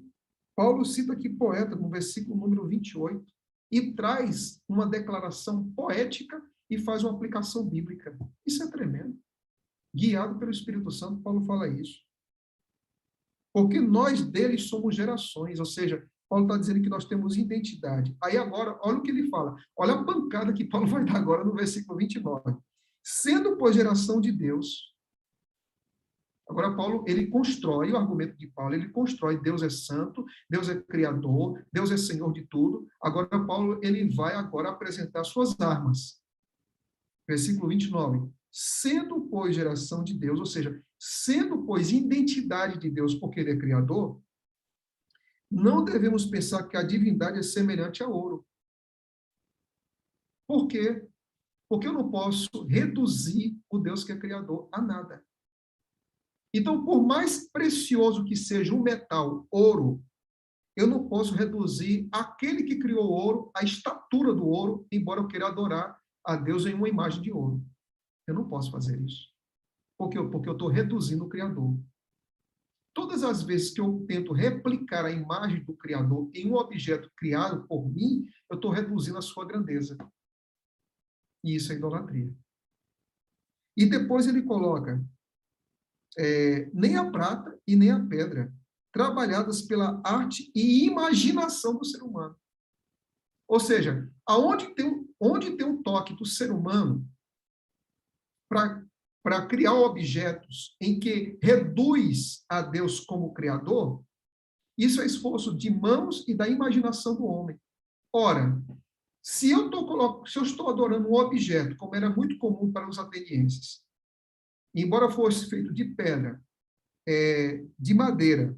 S1: Paulo cita aqui poeta, no versículo número 28, e traz uma declaração poética e faz uma aplicação bíblica. Isso é tremendo. Guiado pelo Espírito Santo, Paulo fala isso. Porque nós deles somos gerações, ou seja, Paulo está dizendo que nós temos identidade. Aí agora, olha o que ele fala. Olha a pancada que Paulo vai dar agora no versículo 29. Sendo, pois, geração de Deus. Agora, Paulo, ele constrói, o argumento de Paulo, ele constrói, Deus é santo, Deus é criador, Deus é senhor de tudo. Agora, Paulo, ele vai agora apresentar suas armas. Versículo 29. Sendo, pois, geração de Deus, ou seja, sendo, pois, identidade de Deus, porque ele é criador, não devemos pensar que a divindade é semelhante a ouro. Por quê? Porque eu não posso reduzir o Deus que é criador a nada. Então, por mais precioso que seja o metal, ouro, eu não posso reduzir aquele que criou o ouro, a estatura do ouro, embora eu queira adorar a Deus em uma imagem de ouro. Eu não posso fazer isso. Porque eu estou reduzindo o Criador. Todas as vezes que eu tento replicar a imagem do Criador em um objeto criado por mim, eu estou reduzindo a sua grandeza. E isso é idolatria. E depois ele coloca, nem a prata e nem a pedra, trabalhadas pela arte e imaginação do ser humano. Ou seja, onde tem um toque do ser humano para criar objetos em que reduz a Deus como Criador, isso é esforço de mãos e da imaginação do homem. Ora, Se eu estou adorando um objeto, como era muito comum para os atenienses, embora fosse feito de pedra, de madeira,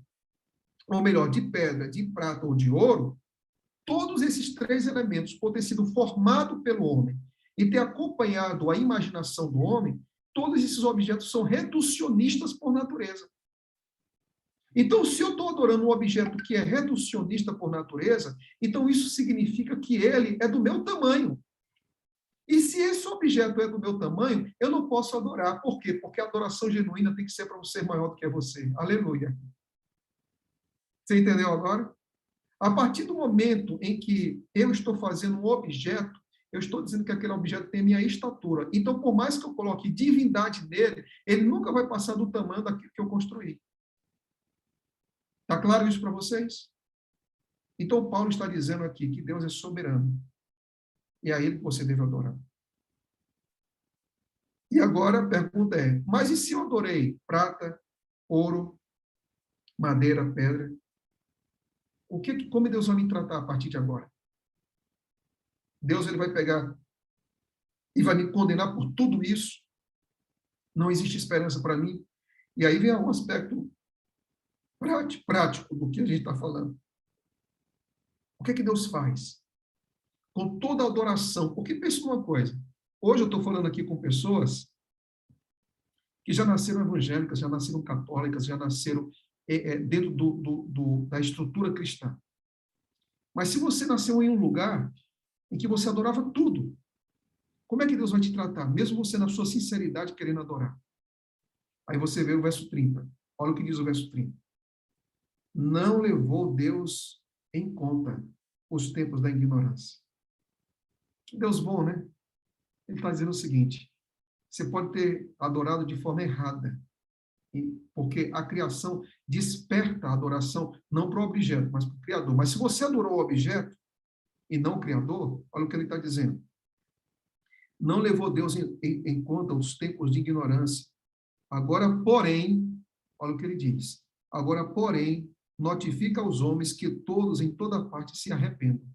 S1: ou melhor, de pedra, de prata ou de ouro, todos esses três elementos, por ter sido formado pelo homem e ter acompanhado a imaginação do homem, todos esses objetos são reducionistas por natureza. Então, se eu estou adorando um objeto que é reducionista por natureza, então isso significa que ele é do meu tamanho. E se esse objeto é do meu tamanho, eu não posso adorar. Por quê? Porque a adoração genuína tem que ser para um ser maior do que você. Aleluia. Você entendeu agora? A partir do momento em que eu estou fazendo um objeto, eu estou dizendo que aquele objeto tem a minha estatura. Então, por mais que eu coloque divindade nele, ele nunca vai passar do tamanho daquilo que eu construí. Está claro isso para vocês? Então, Paulo está dizendo aqui que Deus é soberano. E é a ele que você deve adorar. E agora a pergunta é, mas e se eu adorei prata, ouro, madeira, pedra? Como Deus vai me tratar a partir de agora? Deus ele vai pegar e vai me condenar por tudo isso? Não existe esperança para mim? E aí vem um aspecto prático do que a gente está falando. O que é que Deus faz? Com toda a adoração. Porque pensa numa coisa. Hoje eu estou falando aqui com pessoas que já nasceram evangélicas, já nasceram católicas, já nasceram dentro da estrutura cristã. Mas se você nasceu em um lugar em que você adorava tudo, como é que Deus vai te tratar? Mesmo você na sua sinceridade querendo adorar. Aí você vê o verso 30. Olha o que diz o verso 30. Não levou Deus em conta os tempos da ignorância. Que Deus bom, né? Ele está dizendo o seguinte, você pode ter adorado de forma errada, porque a criação desperta a adoração não para o objeto, mas para o Criador. Mas se você adorou o objeto e não o Criador, olha o que ele está dizendo. Não levou Deus em conta os tempos de ignorância. Agora, porém, olha o que ele diz. Agora, porém, notifica aos homens que todos, em toda parte, se arrependam.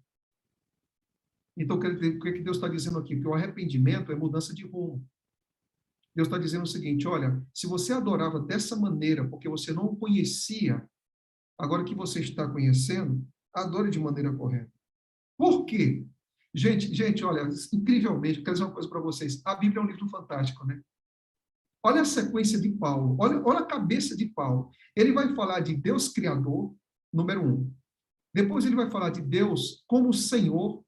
S1: Então, o que Deus está dizendo aqui? Que o arrependimento é mudança de rumo. Deus está dizendo o seguinte, olha, se você adorava dessa maneira, porque você não o conhecia, agora que você está conhecendo, adore de maneira correta. Por quê? Gente, olha, incrivelmente, quero dizer uma coisa para vocês, a Bíblia é um livro fantástico, né? Olha a sequência de Paulo, olha a cabeça de Paulo. Ele vai falar de Deus Criador, número 1. Depois ele vai falar de Deus como Senhor,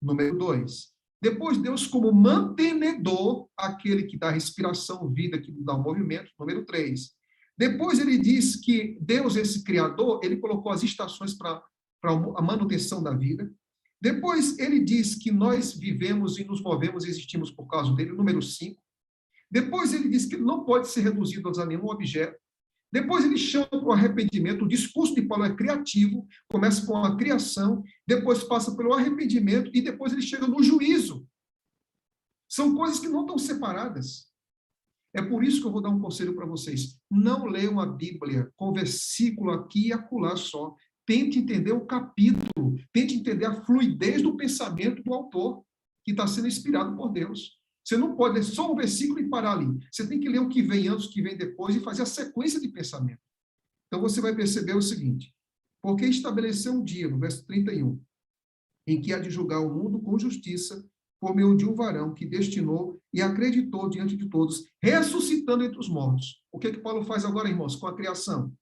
S1: número 2. Depois, Deus como mantenedor, aquele que dá respiração, vida, que dá o movimento, número 3. Depois ele diz que Deus, esse Criador, ele colocou as estações para a manutenção da vida. Depois ele diz que nós vivemos e nos movemos e existimos por causa dele, número 5. Depois ele diz que não pode ser reduzido a nenhum objeto. Depois ele chama para o arrependimento. O discurso de Paulo é criativo, começa com a criação, depois passa pelo arrependimento e depois ele chega no juízo. São coisas que não estão separadas. É por isso que eu vou dar um conselho para vocês. Não leiam a Bíblia com versículo aqui e acolá só. Tente entender o capítulo, tente entender a fluidez do pensamento do autor, que está sendo inspirado por Deus. Você não pode ler só um versículo e parar ali. Você tem que ler o que vem antes, o que vem depois e fazer a sequência de pensamento. Então você vai perceber o seguinte, porque estabeleceu um dia, no verso 31, em que há de julgar o mundo com justiça, por meio de um varão que destinou e acreditou diante de todos, ressuscitando entre os mortos. O que Paulo faz agora, irmãos, com a criação?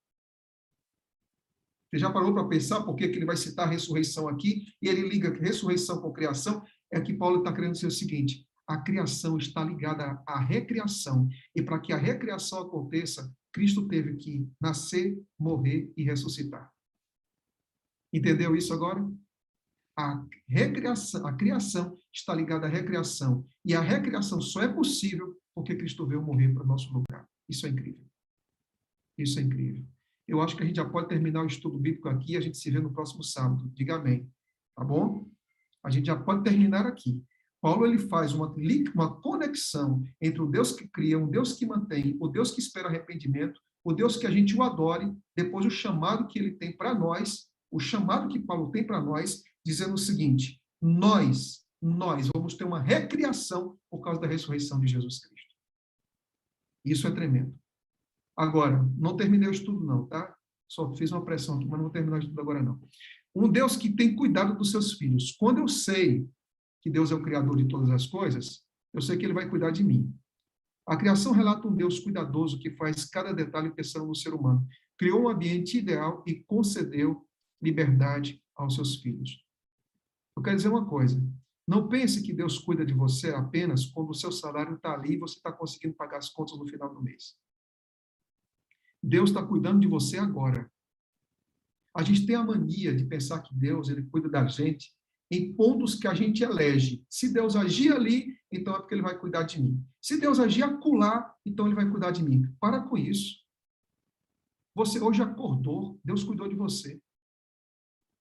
S1: Você já parou para pensar por que ele vai citar a ressurreição aqui, e ele liga ressurreição com criação? É que Paulo está querendo dizer o seguinte, a criação está ligada à recriação, e para que a recriação aconteça, Cristo teve que nascer, morrer e ressuscitar. Entendeu isso agora? A criação está ligada à recriação, e a recriação só é possível porque Cristo veio morrer para o nosso lugar. Isso é incrível. Isso é incrível. Eu acho que a gente já pode terminar o estudo bíblico aqui e a gente se vê no próximo sábado. Diga amém. Tá bom? A gente já pode terminar aqui. Paulo ele faz uma conexão entre o Deus que cria, um Deus que mantém, o Deus que espera arrependimento, o Deus que a gente o adore, depois o chamado que ele tem para nós, o chamado que Paulo tem para nós, dizendo o seguinte, nós vamos ter uma recriação por causa da ressurreição de Jesus Cristo. Isso é tremendo. Agora, não terminei o estudo não, tá? Só fiz uma pressão aqui, mas não vou terminar o estudo agora não. Um Deus que tem cuidado dos seus filhos. Quando eu sei que Deus é o criador de todas as coisas, eu sei que ele vai cuidar de mim. A criação relata um Deus cuidadoso que faz cada detalhe pensando no ser humano. Criou um ambiente ideal e concedeu liberdade aos seus filhos. Eu quero dizer uma coisa. Não pense que Deus cuida de você apenas quando o seu salário está ali e você está conseguindo pagar as contas no final do mês. Deus está cuidando de você agora. A gente tem a mania de pensar que Deus ele cuida da gente em pontos que a gente elege. Se Deus agir ali, então é porque ele vai cuidar de mim. Se Deus agir acolá, então ele vai cuidar de mim. Para com isso. Você hoje acordou, Deus cuidou de você.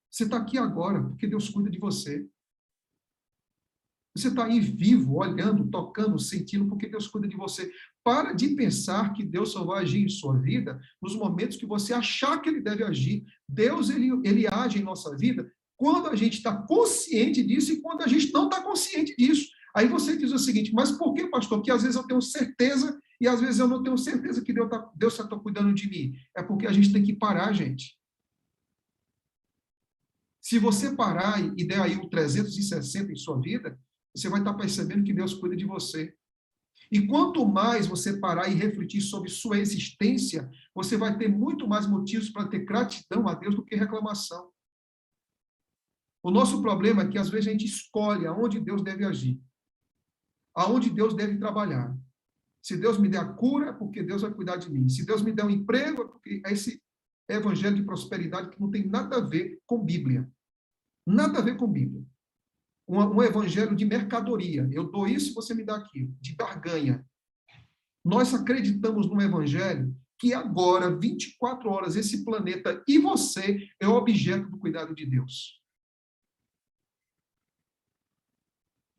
S1: Você está aqui agora porque Deus cuida de você. Você está aí vivo, olhando, tocando, sentindo, porque Deus cuida de você. Para de pensar que Deus só vai agir em sua vida nos momentos que você achar que ele deve agir. Deus, ele age em nossa vida quando a gente está consciente disso e quando a gente não está consciente disso. Aí você diz o seguinte, mas por que, pastor? Que às vezes eu tenho certeza e às vezes eu não tenho certeza que Deus está cuidando de mim. É porque a gente tem que parar, gente. Se você parar e der aí um 360 em sua vida, você vai estar percebendo que Deus cuida de você. E quanto mais você parar e refletir sobre sua existência, você vai ter muito mais motivos para ter gratidão a Deus do que reclamação. O nosso problema é que, às vezes, a gente escolhe aonde Deus deve agir, aonde Deus deve trabalhar. Se Deus me der a cura, é porque Deus vai cuidar de mim. Se Deus me der um emprego, é porque é esse evangelho de prosperidade que não tem nada a ver com Bíblia. Nada a ver com Bíblia. Um evangelho de mercadoria. Eu dou isso, você me dá aquilo. De barganha. Nós acreditamos num evangelho que agora, 24 horas, esse planeta e você é objeto do cuidado de Deus.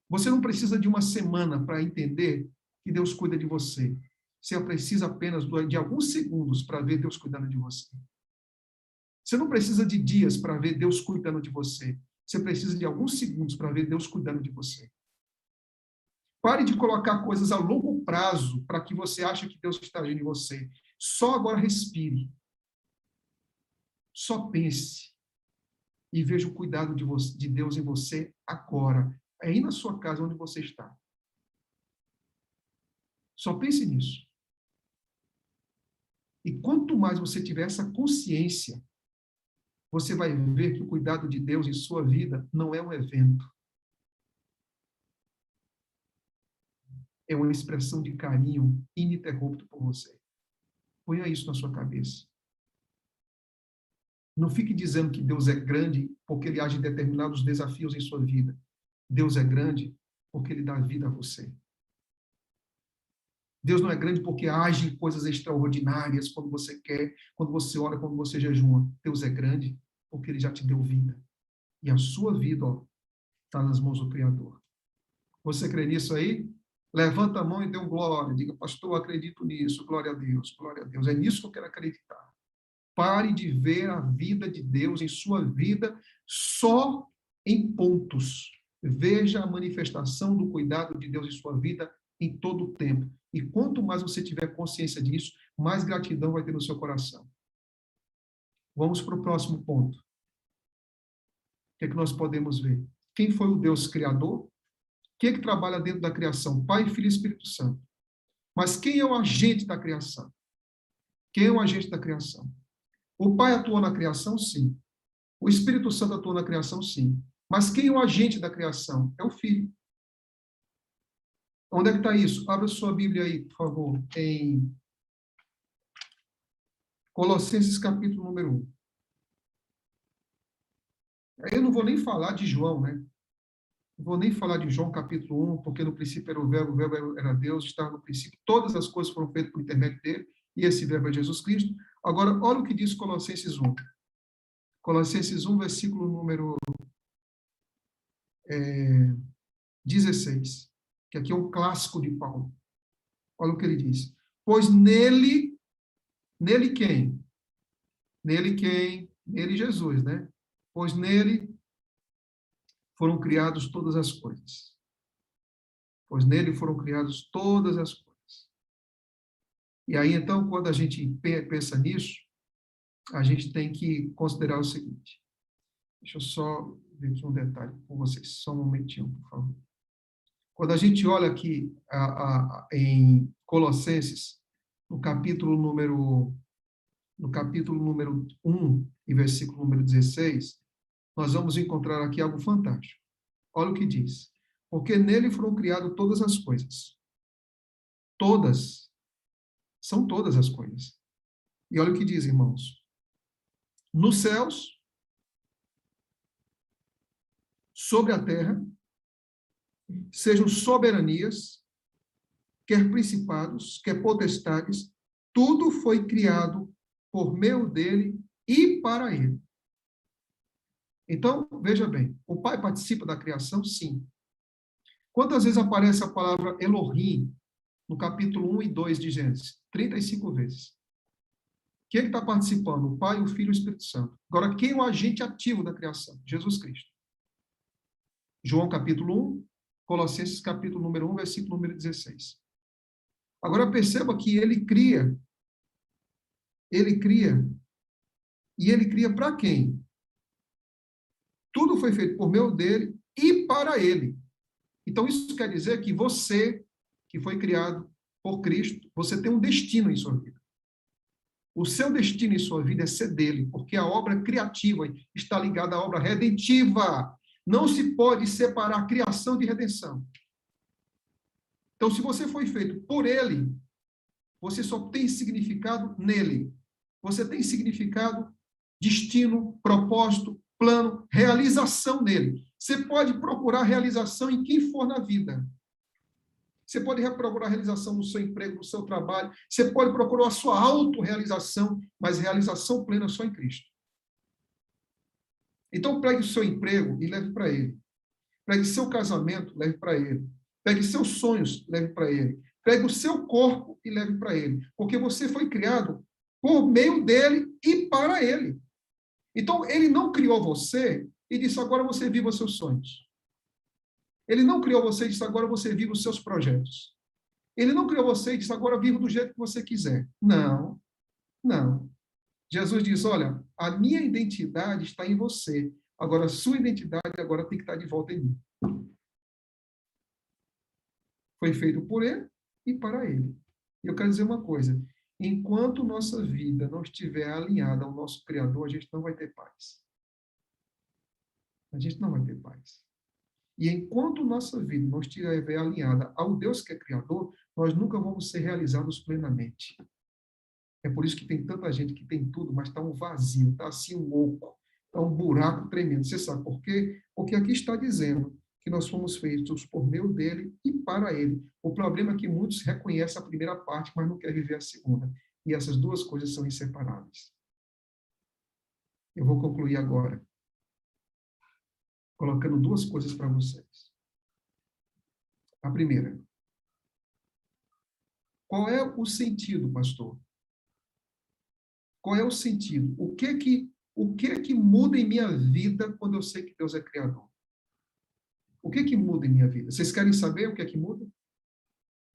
S1: Você não precisa de uma semana para entender que Deus cuida de você. Você precisa apenas de alguns segundos para ver Deus cuidando de você. Você não precisa de dias para ver Deus cuidando de você. Você precisa de alguns segundos para ver Deus cuidando de você. Pare de colocar coisas a longo prazo para que você ache que Deus está agindo em você. Só agora respire. Só pense. E veja o cuidado de Deus em você agora. É aí na sua casa onde você está. Só pense nisso. E quanto mais você tiver essa consciência, você vai ver que o cuidado de Deus em sua vida não é um evento. É uma expressão de carinho ininterrupto por você. Ponha isso na sua cabeça. Não fique dizendo que Deus é grande porque ele age em determinados desafios em sua vida. Deus é grande porque ele dá vida a você. Deus não é grande porque age em coisas extraordinárias quando você quer, quando você ora, quando você jejuma. Deus é grande porque ele já te deu vida. E a sua vida está nas mãos do Criador. Você crê nisso aí? Levanta a mão e dê um glória. Diga, pastor, eu acredito nisso. Glória a Deus, glória a Deus. É nisso que eu quero acreditar. Pare de ver a vida de Deus em sua vida só em pontos. Veja a manifestação do cuidado de Deus em sua vida em todo o tempo. E quanto mais você tiver consciência disso, mais gratidão vai ter no seu coração. Vamos para o próximo ponto. O que é que nós podemos ver? Quem foi o Deus criador? Quem é que trabalha dentro da criação? Pai, Filho e Espírito Santo. Mas quem é o agente da criação? Quem é o agente da criação? O Pai atuou na criação? Sim. O Espírito Santo atuou na criação? Sim. Mas quem é o agente da criação? É o Filho. Onde é que está isso? Abra sua Bíblia aí, por favor, em Colossenses capítulo número 1. Eu não vou nem falar de João, né? Não vou nem falar de João capítulo 1, porque no princípio era o verbo era Deus, estava no princípio, todas as coisas foram feitas por intermédio dele, e esse verbo é Jesus Cristo. Agora, olha o que diz Colossenses 1. Colossenses 1, versículo número 16, que aqui é um clássico de Paulo. Olha o que ele diz. Pois nele quem? Nele quem? Nele Jesus, né? Pois nele foram criadas todas as coisas. Pois nele foram criadas todas as coisas. E aí, então, quando a gente pensa nisso, a gente tem que considerar o seguinte. Deixa eu só ver aqui um detalhe com vocês. Só um momentinho, por favor. Quando a gente olha aqui em Colossenses, no capítulo número 1 e versículo número 16, nós vamos encontrar aqui algo fantástico. Olha o que diz. Porque nele foram criadas todas as coisas. Todas. São todas as coisas. E olha o que diz, irmãos. Nos céus, sobre a terra, sejam soberanias, quer principados, quer potestades, tudo foi criado por meio dele e para ele. Então, veja bem, o Pai participa da criação? Sim. Quantas vezes aparece a palavra Elohim no capítulo 1 e 2 de Gênesis? 35 vezes. Quem está participando? O Pai, o Filho e o Espírito Santo. Agora, quem é o agente ativo da criação? Jesus Cristo. João capítulo 1, Colossenses capítulo número 1, versículo número 16. Agora, perceba que ele cria, e ele cria para quem? Tudo foi feito por meio dele e para ele. Então, isso quer dizer que você, que foi criado por Cristo, você tem um destino em sua vida. O seu destino em sua vida é ser dele, porque a obra criativa está ligada à obra redentiva. Não se pode separar a criação de redenção. Então, se você foi feito por ele, você só tem significado nele. Você tem significado, destino, propósito, plano, realização nele. Você pode procurar realização em quem for na vida. Você pode procurar realização no seu emprego, no seu trabalho. Você pode procurar a sua autorrealização, mas realização plena só em Cristo. Então, pegue o seu emprego e leve para ele. Pegue seu casamento, leve para ele. Pegue seus sonhos, leve para ele. Pegue o seu corpo e leve para ele. Porque você foi criado por meio dele e para ele. Então, ele não criou você e disse, agora você viva os seus sonhos. Ele não criou você e disse, agora você viva os seus projetos. Ele não criou você e disse, agora viva do jeito que você quiser. Não, não. Jesus diz, olha, a minha identidade está em você. Agora, a sua identidade agora tem que estar de volta em mim. Foi feito por ele e para ele. E eu quero dizer uma coisa. Enquanto nossa vida não estiver alinhada ao nosso Criador, a gente não vai ter paz. A gente não vai ter paz. E enquanto nossa vida não estiver alinhada ao Deus que é Criador, nós nunca vamos ser realizados plenamente. É por isso que tem tanta gente que tem tudo, mas está um vazio, está assim um oco, está um buraco tremendo. Você sabe por quê? Porque aqui está dizendo que nós fomos feitos por meio dele e para ele. O problema é que muitos reconhecem a primeira parte, mas não querem viver a segunda. E essas duas coisas são inseparáveis. Eu vou concluir agora, colocando duas coisas para vocês. A primeira, qual é o sentido, pastor? Qual é o sentido? O que que muda em minha vida quando eu sei que Deus é Criador? O que muda em minha vida? Vocês querem saber o que é que muda?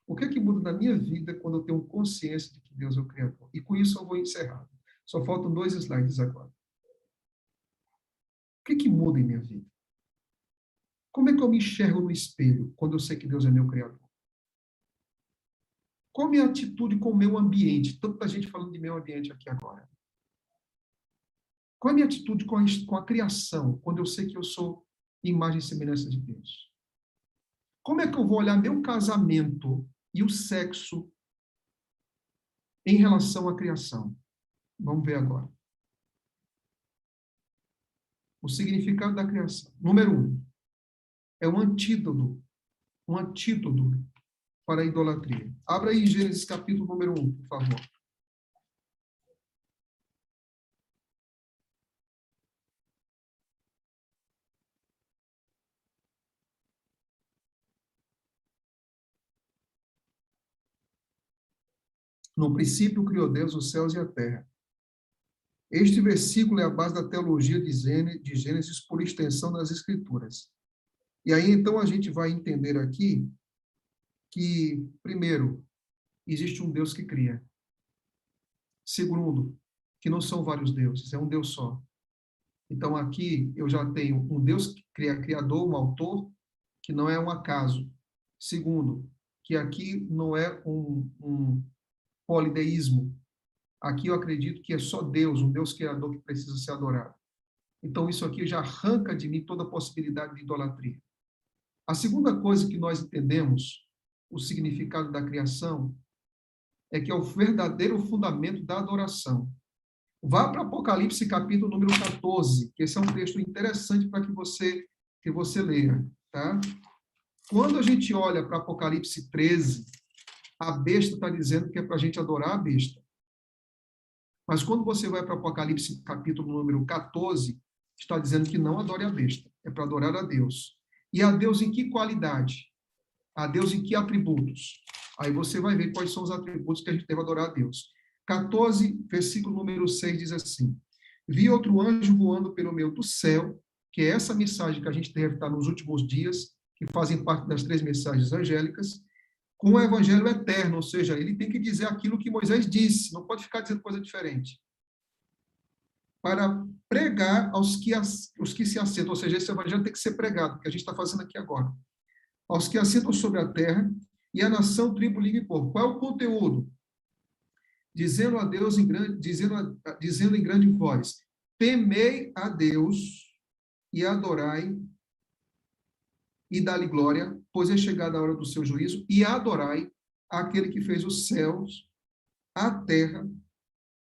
S1: O que é que muda na minha vida quando eu tenho consciência de que Deus é o Criador? E com isso eu vou encerrar. Só faltam 2 slides agora. O que muda em minha vida? Como é que eu me enxergo no espelho quando eu sei que Deus é meu Criador? Qual a minha atitude com o meu ambiente? Tanta gente falando de meio ambiente aqui agora. Qual é a minha atitude com a criação, quando eu sei que eu sou imagem e semelhança de Deus? Como é que eu vou olhar meu casamento e o sexo em relação à criação? Vamos ver agora. O significado da criação. Número 1. É um antídoto para a idolatria. Abra aí Gênesis capítulo número 1, por favor. No princípio criou Deus os céus e a terra. Este versículo é a base da teologia de Gênesis por extensão das Escrituras. E aí, então, a gente vai entender aqui que, primeiro, existe um Deus que cria. Segundo, que não são vários deuses, é um Deus só. Então, aqui eu já tenho um Deus criador, um autor, que não é um acaso. Segundo, que aqui não é um polideísmo. Aqui eu acredito que é só Deus, um Deus criador que precisa ser adorado. Então, isso aqui já arranca de mim toda a possibilidade de idolatria. A segunda coisa que nós entendemos, o significado da criação, é que é o verdadeiro fundamento da adoração. Vá para Apocalipse, capítulo número 14, que esse é um texto interessante para que você leia, tá? Quando a gente olha para Apocalipse 13, a besta está dizendo que é para a gente adorar a besta. Mas quando você vai para Apocalipse, capítulo número 14, está dizendo que não adore a besta, é para adorar a Deus. E a Deus em que qualidade? A Deus em que atributos? Aí você vai ver quais são os atributos que a gente deve adorar a Deus. 14, versículo número 6 diz assim: Vi outro anjo voando pelo meio do céu, que é essa mensagem que a gente deve estar nos últimos dias, que fazem parte das 3 mensagens angélicas, com o evangelho eterno, ou seja, ele tem que dizer aquilo que Moisés disse, não pode ficar dizendo coisa diferente. Para pregar aos que se assentam, ou seja, esse evangelho tem que ser pregado, que a gente está fazendo aqui agora. Aos que assentam sobre a terra, e a nação, tribo, língua e povo. Qual é o conteúdo? Dizendo a Deus dizendo em grande voz: temei a Deus e adorai e dá-lhe glória, pois é chegada a hora do seu juízo, e adorai aquele que fez os céus, a terra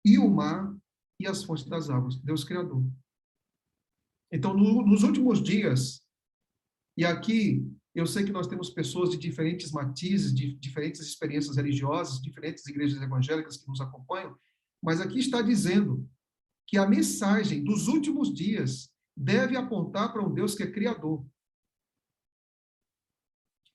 S1: e o mar e as fontes das águas, Deus Criador. Então, nos últimos dias, e aqui eu sei que nós temos pessoas de diferentes matizes, de diferentes experiências religiosas, diferentes igrejas evangélicas que nos acompanham, mas aqui está dizendo que a mensagem dos últimos dias deve apontar para um Deus que é criador.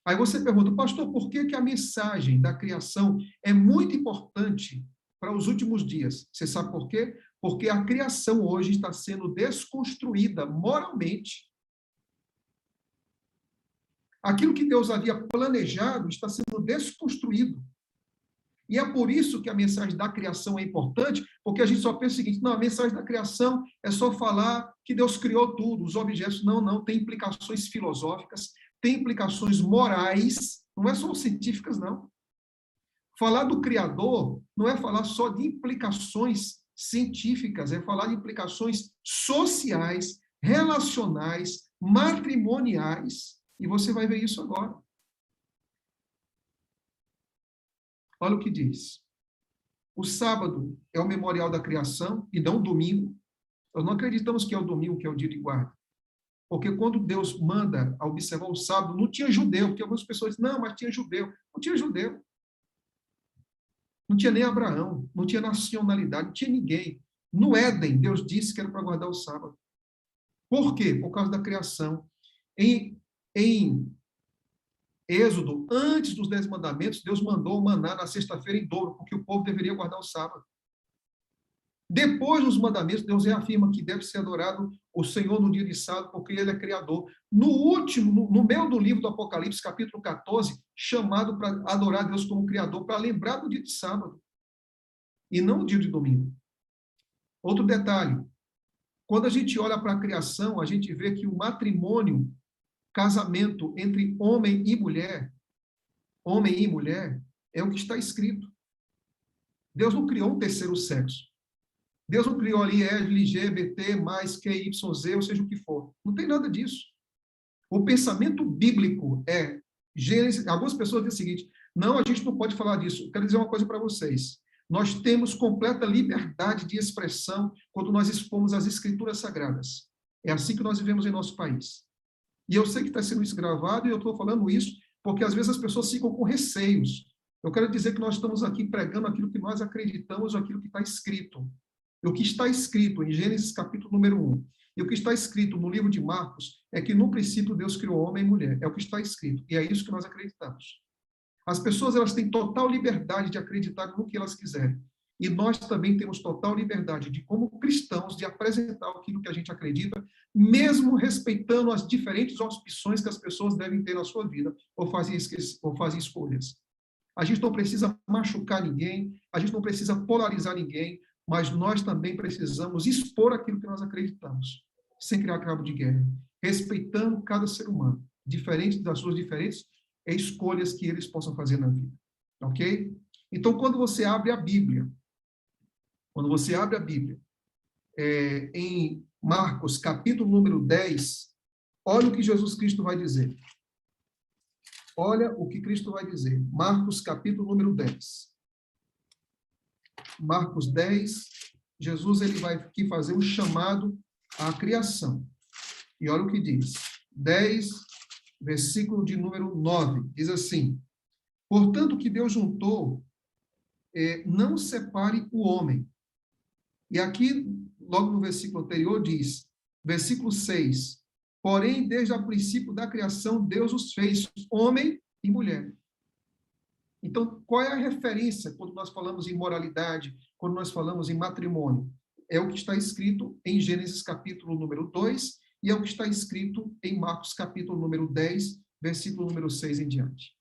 S1: Aí você pergunta, pastor, por que a mensagem da criação é muito importante para os últimos dias? Você sabe por quê? Porque a criação hoje está sendo desconstruída moralmente. Aquilo que Deus havia planejado está sendo desconstruído. E é por isso que a mensagem da criação é importante, porque a gente só pensa o seguinte: não, a mensagem da criação é só falar que Deus criou tudo, os objetos. Não, tem implicações filosóficas, tem implicações morais, não é só científicas, não. Falar do Criador não é falar só de implicações científicas, é falar de implicações sociais, relacionais, matrimoniais, e você vai ver isso agora. Olha o que diz. O sábado é o memorial da criação e não o domingo. Nós não acreditamos que é o domingo que é o dia de guarda. Porque quando Deus manda a observar o sábado, não tinha judeu, porque algumas pessoas dizem, não, mas tinha judeu. Não tinha judeu. Não tinha nem Abraão, não tinha nacionalidade, não tinha ninguém. No Éden, Deus disse que era para guardar o sábado. Por quê? Por causa da criação. Em Êxodo, antes dos 10 mandamentos, Deus mandou o maná na sexta-feira em dobro, porque o povo deveria guardar o sábado. Depois dos mandamentos, Deus reafirma que deve ser adorado o Senhor no dia de sábado, porque Ele é Criador. No meio do livro do Apocalipse, capítulo 14, chamado para adorar Deus como Criador, para lembrar do dia de sábado, e não o dia de domingo. Outro detalhe, quando a gente olha para a criação, a gente vê que o matrimônio, casamento entre homem e mulher, é o que está escrito. Deus não criou um terceiro sexo. Deus não criou ali LGBT, mais QYZ, ou seja o que for. Não tem nada disso. O pensamento bíblico é Gênesis. Algumas pessoas dizem o seguinte: não, a gente não pode falar disso. Eu quero dizer uma coisa para vocês. Nós temos completa liberdade de expressão quando nós expomos as escrituras sagradas. É assim que nós vivemos em nosso país. E eu sei que está sendo isso gravado e eu estou falando isso porque às vezes as pessoas ficam com receios. Eu quero dizer que nós estamos aqui pregando aquilo que nós acreditamos, aquilo que está escrito. O que está escrito em Gênesis capítulo número 1 e o que está escrito no livro de Marcos é que no princípio Deus criou homem e mulher. É o que está escrito. E é isso que nós acreditamos. As pessoas elas têm total liberdade de acreditar no que elas quiserem. E nós também temos total liberdade de, como cristãos, de apresentar aquilo que a gente acredita, mesmo respeitando as diferentes opções que as pessoas devem ter na sua vida, ou fazer escolhas. A gente não precisa machucar ninguém, a gente não precisa polarizar ninguém, mas nós também precisamos expor aquilo que nós acreditamos, sem criar cabo de guerra, respeitando cada ser humano, diferente das suas diferentes escolhas que eles possam fazer na vida. Ok? Então, quando você abre a Bíblia, em Marcos, capítulo número 10, olha o que Jesus Cristo vai dizer. Olha o que Cristo vai dizer. Marcos, capítulo número 10. Marcos 10, Jesus ele vai aqui fazer um chamado à criação. E olha o que diz. 10, versículo de número 9. Diz assim: portanto, o que Deus juntou, não separe o homem. E aqui, logo no versículo anterior, diz, versículo 6, porém, desde o princípio da criação, Deus os fez homem e mulher. Então, qual é a referência quando nós falamos em moralidade, quando nós falamos em matrimônio? É o que está escrito em Gênesis capítulo número 2 e é o que está escrito em Marcos capítulo número 10, versículo número 6 em diante.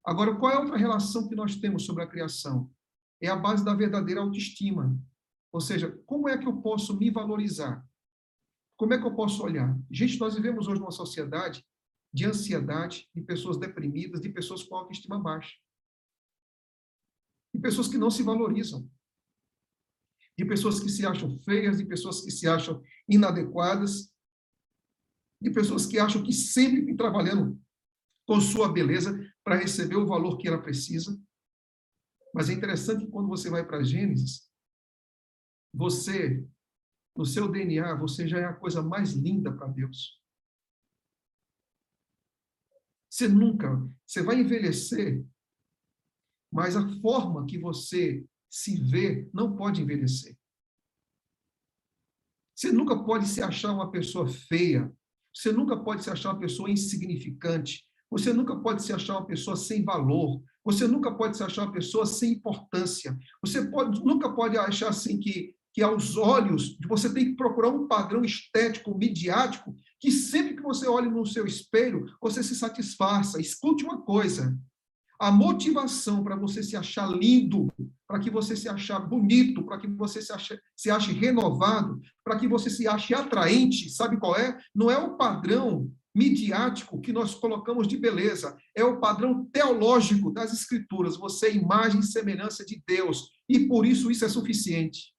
S1: Agora, qual é a outra relação que nós temos sobre a criação? É a base da verdadeira autoestima. Ou seja, como é que eu posso me valorizar? Como é que eu posso olhar? Gente, nós vivemos hoje numa sociedade de ansiedade, de pessoas deprimidas, de pessoas com autoestima baixa. De pessoas que não se valorizam. De pessoas que se acham feias, de pessoas que se acham inadequadas, de pessoas que acham que sempre estão trabalhando com sua beleza para receber o valor que ela precisa. Mas é interessante que quando você vai para Gênesis, você, no seu DNA, você já é a coisa mais linda para Deus. Você vai envelhecer, mas a forma que você se vê não pode envelhecer. Você nunca pode se achar uma pessoa feia, você nunca pode se achar uma pessoa insignificante, você nunca pode se achar uma pessoa sem valor, você nunca pode se achar uma pessoa sem importância, nunca pode achar assim que aos olhos, você tem que procurar um padrão estético, midiático, que sempre que você olhe no seu espelho, você se satisfaça. Escute uma coisa, a motivação para você se achar lindo, para que você se achar bonito, para que você se ache renovado, para que você se ache atraente, sabe qual é? Não é o padrão midiático que nós colocamos de beleza, é o padrão teológico das Escrituras. Você é imagem e semelhança de Deus, e por isso é suficiente.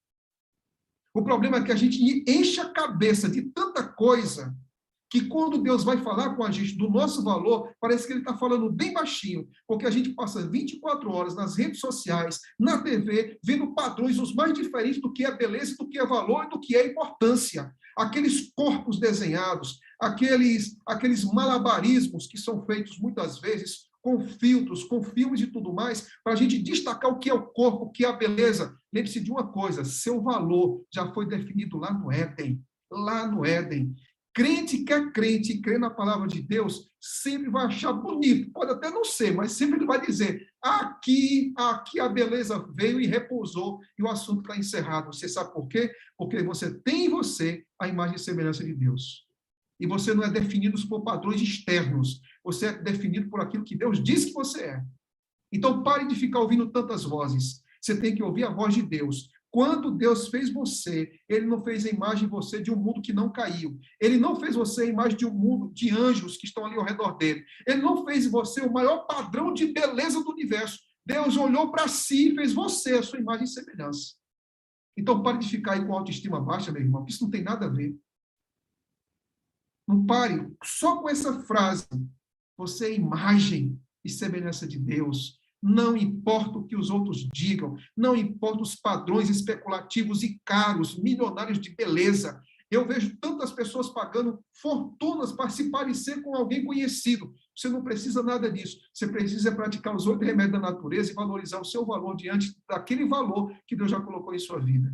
S1: O problema é que a gente enche a cabeça de tanta coisa que quando Deus vai falar com a gente do nosso valor, parece que ele está falando bem baixinho, porque a gente passa 24 horas nas redes sociais, na TV, vendo padrões os mais diferentes do que é beleza, do que é valor e do que é importância. Aqueles corpos desenhados, aqueles malabarismos que são feitos muitas vezes com filtros, com filmes e tudo mais, para a gente destacar o que é o corpo, o que é a beleza. Lembre-se de uma coisa, seu valor já foi definido lá no Éden. Lá no Éden. Crente que é crente e crê na palavra de Deus, sempre vai achar bonito, pode até não ser, mas sempre ele vai dizer, aqui a beleza veio e repousou, e o assunto está encerrado. Você sabe por quê? Porque você tem em você a imagem e semelhança de Deus. E você não é definido por padrões externos, você é definido por aquilo que Deus diz que você é. Então pare de ficar ouvindo tantas vozes, você tem que ouvir a voz de Deus. Quando Deus fez você, ele não fez a imagem de você de um mundo que não caiu. Ele não fez você a imagem de um mundo de anjos que estão ali ao redor dele. Ele não fez você o maior padrão de beleza do universo. Deus olhou para si e fez você a sua imagem e semelhança. Então pare de ficar aí com autoestima baixa, meu irmão, porque isso não tem nada a ver. Não pare só com essa frase. Você é imagem e semelhança de Deus. Não importa o que os outros digam, não importa os padrões especulativos e caros, milionários de beleza. Eu vejo tantas pessoas pagando fortunas para se parecer com alguém conhecido. Você não precisa nada disso. Você precisa praticar os 8 remédios da natureza e valorizar o seu valor diante daquele valor que Deus já colocou em sua vida.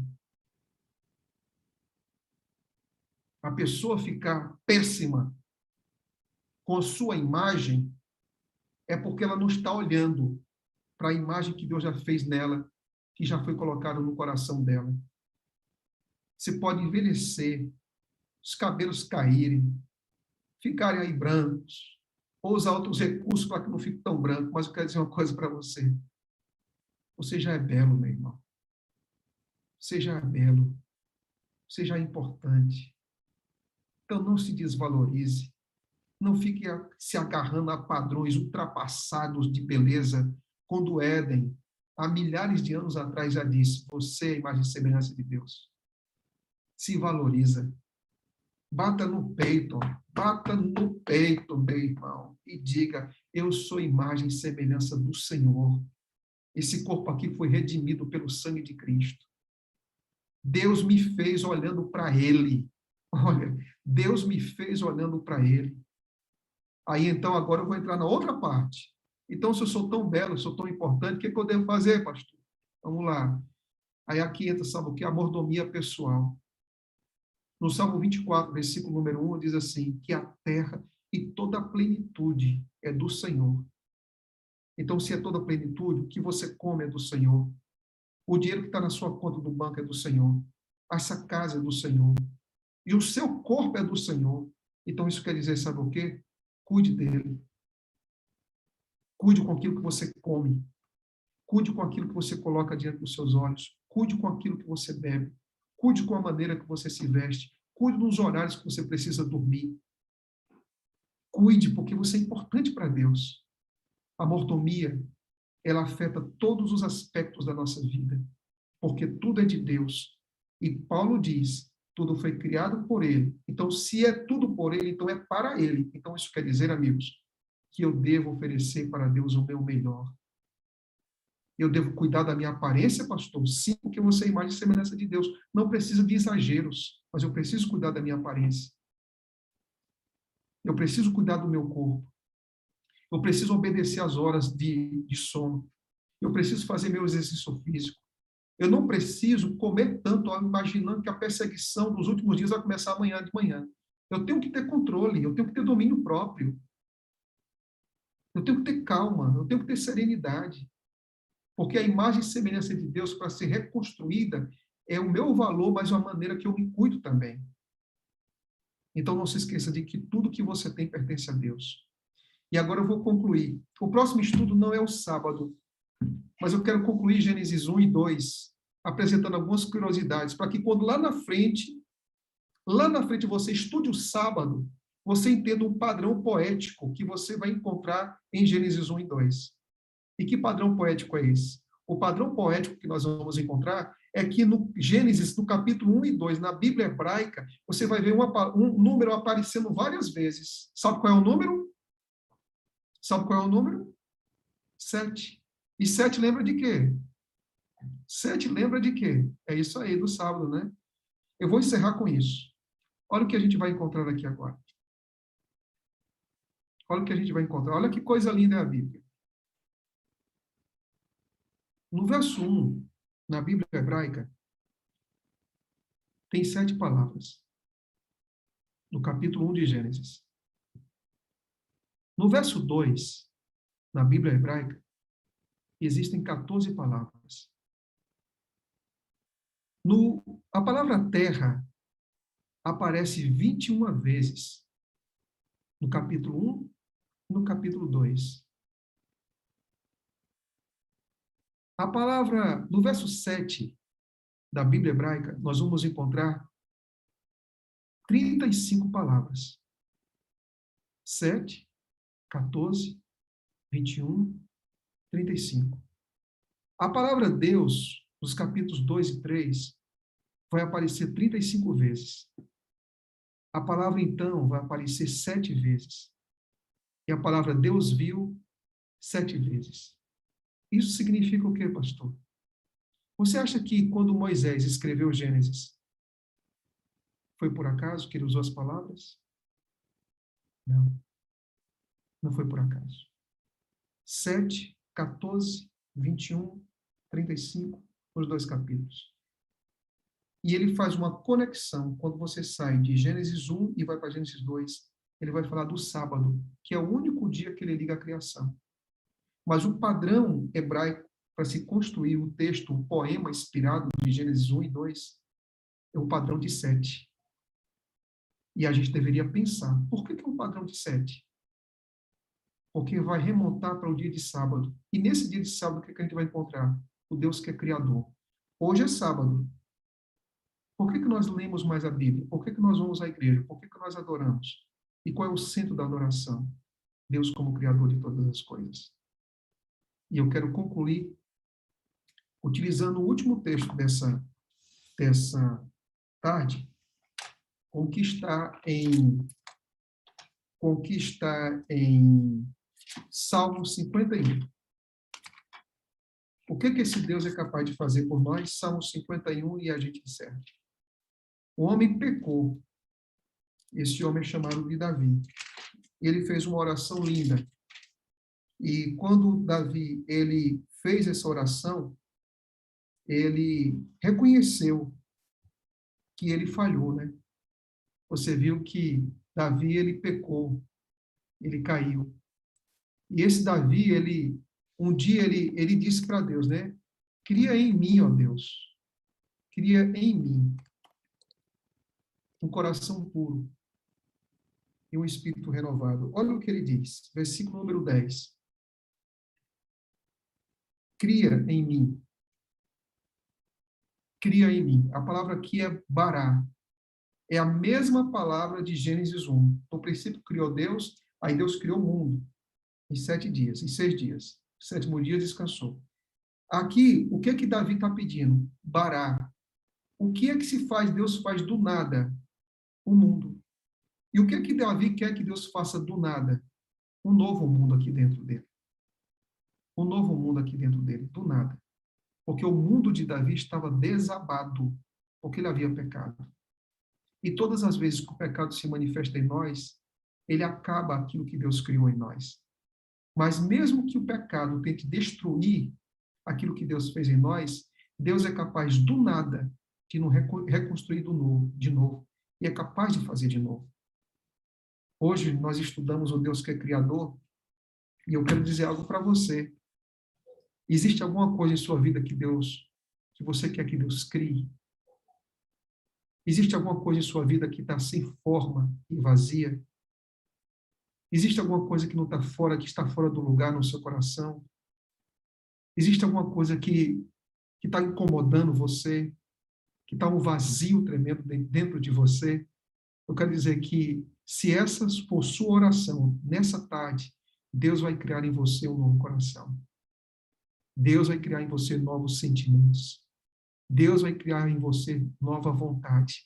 S1: A pessoa ficar péssima com a sua imagem é porque ela não está olhando para a imagem que Deus já fez nela, que já foi colocado no coração dela. Você pode envelhecer, os cabelos caírem, ficarem aí brancos, ou usar outros recursos para que não fique tão branco, mas eu quero dizer uma coisa para você. Você já é belo, meu irmão. Você já é belo. Você já é importante. Então não se desvalorize. Não fique se agarrando a padrões ultrapassados de beleza, quando Éden, há milhares de anos atrás, já disse: você é a imagem e semelhança de Deus. Se valoriza. Bata no peito, meu irmão, e diga: eu sou imagem e semelhança do Senhor. Esse corpo aqui foi redimido pelo sangue de Cristo. Deus me fez olhando para Ele. Olha, Deus me fez olhando para Ele. Aí, então, agora eu vou entrar na outra parte. Então, se eu sou tão belo, sou tão importante, o que eu devo fazer, pastor? Vamos lá. Aí aqui entra, sabe o que? A mordomia pessoal. No Salmo 24, versículo número 1, diz assim, que a terra e toda a plenitude é do Senhor. Então, se é toda a plenitude, o que você come é do Senhor. O dinheiro que está na sua conta do banco é do Senhor. Essa casa é do Senhor. E o seu corpo é do Senhor. Então, isso quer dizer, sabe o quê? Cuide dele. Cuide com aquilo que você come. Cuide com aquilo que você coloca diante dos seus olhos. Cuide com aquilo que você bebe. Cuide com a maneira que você se veste. Cuide dos horários que você precisa dormir. Cuide, porque você é importante para Deus. A mordomia, ela afeta todos os aspectos da nossa vida, porque tudo é de Deus. E Paulo diz, tudo foi criado por Ele. Então, se é tudo por Ele, então é para Ele. Então, isso quer dizer, amigos, que eu devo oferecer para Deus o meu melhor. Eu devo cuidar da minha aparência, pastor? Sim, porque eu sou a imagem e semelhança de Deus. Não precisa de exageros, mas eu preciso cuidar da minha aparência. Eu preciso cuidar do meu corpo. Eu preciso obedecer às horas de sono. Eu preciso fazer meu exercício físico. Eu não preciso comer tanto, imaginando que a perseguição dos últimos dias vai começar amanhã de manhã. Eu tenho que ter controle, eu tenho que ter domínio próprio. Eu tenho que ter calma, eu tenho que ter serenidade. Porque a imagem e semelhança de Deus, para ser reconstruída, é o meu valor, mas é uma maneira que eu me cuido também. Então, não se esqueça de que tudo que você tem pertence a Deus. E agora eu vou concluir. O próximo estudo não é o sábado, mas eu quero concluir Gênesis 1 e 2, apresentando algumas curiosidades, para que quando lá na frente você estude o sábado, você entenda um padrão poético que você vai encontrar em Gênesis 1 e 2. E que padrão poético é esse? O padrão poético que nós vamos encontrar é que no Gênesis, no capítulo 1 e 2, na Bíblia hebraica, você vai ver um número aparecendo várias vezes. Sabe qual é o número? Sabe qual é o número? 7. E 7 lembra de quê? 7 lembra de quê? É isso aí, do sábado, né? Eu vou encerrar com isso. Olha o que a gente vai encontrar aqui agora. Olha o que a gente vai encontrar. Olha que coisa linda é a Bíblia. No verso 1, na Bíblia hebraica, tem 7 palavras. No capítulo 1 de Gênesis. No verso 2, na Bíblia hebraica, existem 14 palavras. A palavra terra aparece 21 vezes no capítulo 1 e no capítulo 2. A palavra, no verso 7 da Bíblia hebraica, nós vamos encontrar 35 palavras. 7, 14, 21, 35. A palavra Deus, nos capítulos 2 e 3, vai aparecer 35 vezes. A palavra, então, vai aparecer 7 vezes. E a palavra Deus viu 7 vezes. Isso significa o quê, pastor? Você acha que quando Moisés escreveu Gênesis, foi por acaso que ele usou as palavras? Não. Não foi por acaso. 7, 14, 21, 35, os 2 capítulos. E ele faz uma conexão, quando você sai de Gênesis 1 e vai para Gênesis 2, ele vai falar do sábado, que é o único dia que ele liga à criação. Mas o padrão hebraico para se construir o texto, o poema inspirado de Gênesis 1 e 2, é o padrão de 7. E a gente deveria pensar, por que é um padrão de 7? Porque vai remontar para o dia de sábado. E nesse dia de sábado, o que a gente vai encontrar? O Deus que é Criador. Hoje é sábado. Por que nós lemos mais a Bíblia? Por que nós vamos à igreja? Por que nós adoramos? E qual é o centro da adoração? Deus como Criador de todas as coisas. E eu quero concluir utilizando o último texto dessa tarde, com o que está em Salmo 51. O que esse Deus é capaz de fazer por nós? Salmo 51, e a gente encerra. O homem pecou. Esse homem é chamado de Davi. Ele fez uma oração linda. E quando Davi ele fez essa oração, ele reconheceu que ele falhou, né? Você viu que Davi ele pecou, ele caiu. E esse Davi, um dia ele disse para Deus, né? Cria em mim, ó Deus, cria em mim um coração puro e um espírito renovado. Olha o que ele diz, versículo número 10. Cria em mim. Cria em mim. A palavra aqui é bará. É a mesma palavra de Gênesis 1. No princípio criou Deus, aí Deus criou o mundo em 7 dias, em 6 dias. O 7º dia descansou. Aqui, o que Davi está pedindo? Bará. O que é que se faz? Deus faz do nada o mundo. E o que Davi quer que Deus faça do nada? Um novo mundo aqui dentro dele. Um novo mundo aqui dentro dele, do nada. Porque o mundo de Davi estava desabado, porque ele havia pecado. E todas as vezes que o pecado se manifesta em nós, ele acaba aquilo que Deus criou em nós. Mas mesmo que o pecado tente destruir aquilo que Deus fez em nós, Deus é capaz do nada de nos reconstruir de novo. E é capaz de fazer de novo. Hoje nós estudamos o Deus que é Criador, e eu quero dizer algo para você. Existe alguma coisa em sua vida que você quer que Deus crie? Existe alguma coisa em sua vida que está sem forma e vazia? Existe alguma coisa que não está fora, que está fora do lugar no seu coração? Existe alguma coisa que está incomodando você? Que está um vazio tremendo dentro de você? Eu quero dizer que, se essa for sua oração nessa tarde, Deus vai criar em você um novo coração. Deus vai criar em você novos sentimentos. Deus vai criar em você nova vontade.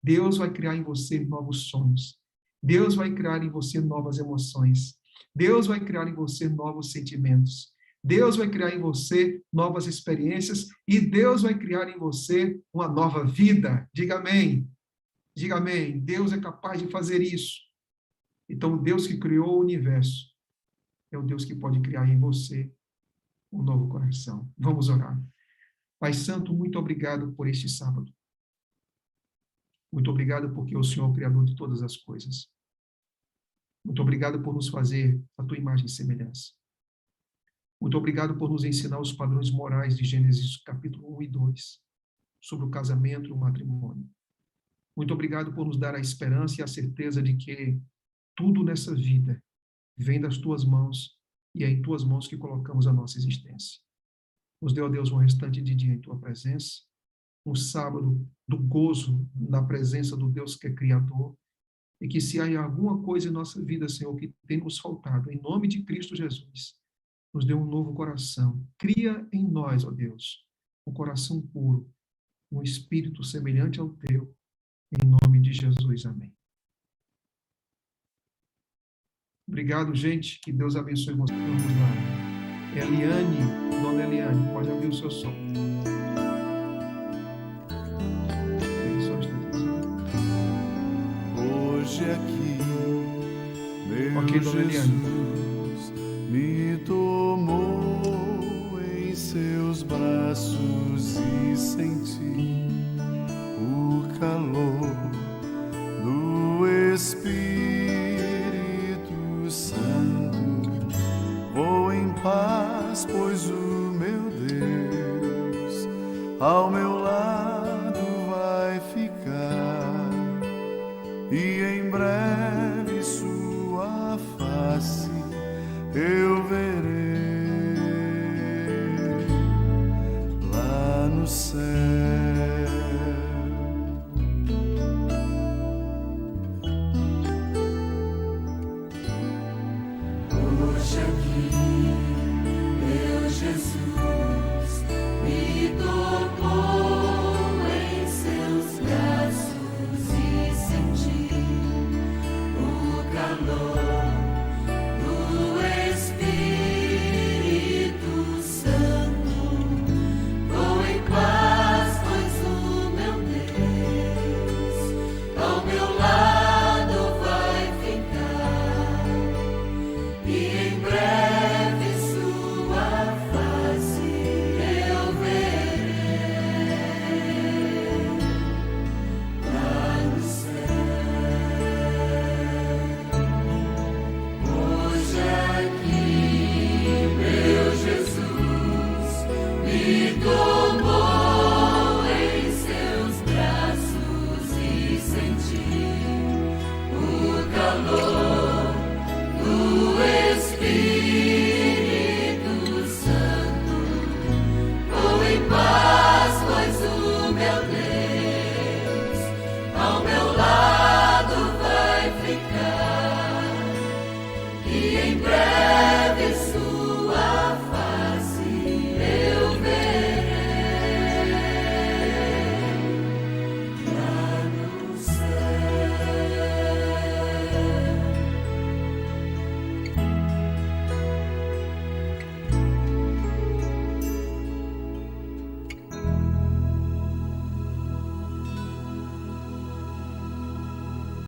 S1: Deus vai criar em você novos sonhos. Deus vai criar em você novas emoções. Deus vai criar em você novos sentimentos. Deus vai criar em você novas experiências e Deus vai criar em você uma nova vida. Diga amém. Diga amém. Deus é capaz de fazer isso. Então, o Deus que criou o universo é o Deus que pode criar em você um novo coração. Vamos orar. Pai Santo, muito obrigado por este sábado. Muito obrigado porque o Senhor é o Criador de todas as coisas. Muito obrigado por nos fazer a tua imagem e semelhança. Muito obrigado por nos ensinar os padrões morais de Gênesis capítulo 1 e 2, sobre o casamento e o matrimônio. Muito obrigado por nos dar a esperança e a certeza de que tudo nessa vida vem das tuas mãos e é em tuas mãos que colocamos a nossa existência. Nos dê, ó Deus, um restante de dia em tua presença, um sábado do gozo na presença do Deus que é Criador, e que se há alguma coisa em nossa vida, Senhor, que tem nos faltado, em nome de Cristo Jesus, nos dê um novo coração. Cria em nós, ó Deus, um coração puro, um espírito semelhante ao teu, em nome de Jesus. Amém. Obrigado, gente. Que Deus abençoe vocês. Vamos lá. Eliane, dona Eliane, pode abrir o seu som.
S3: Hoje aqui, meu
S1: Ok, dona Eliane.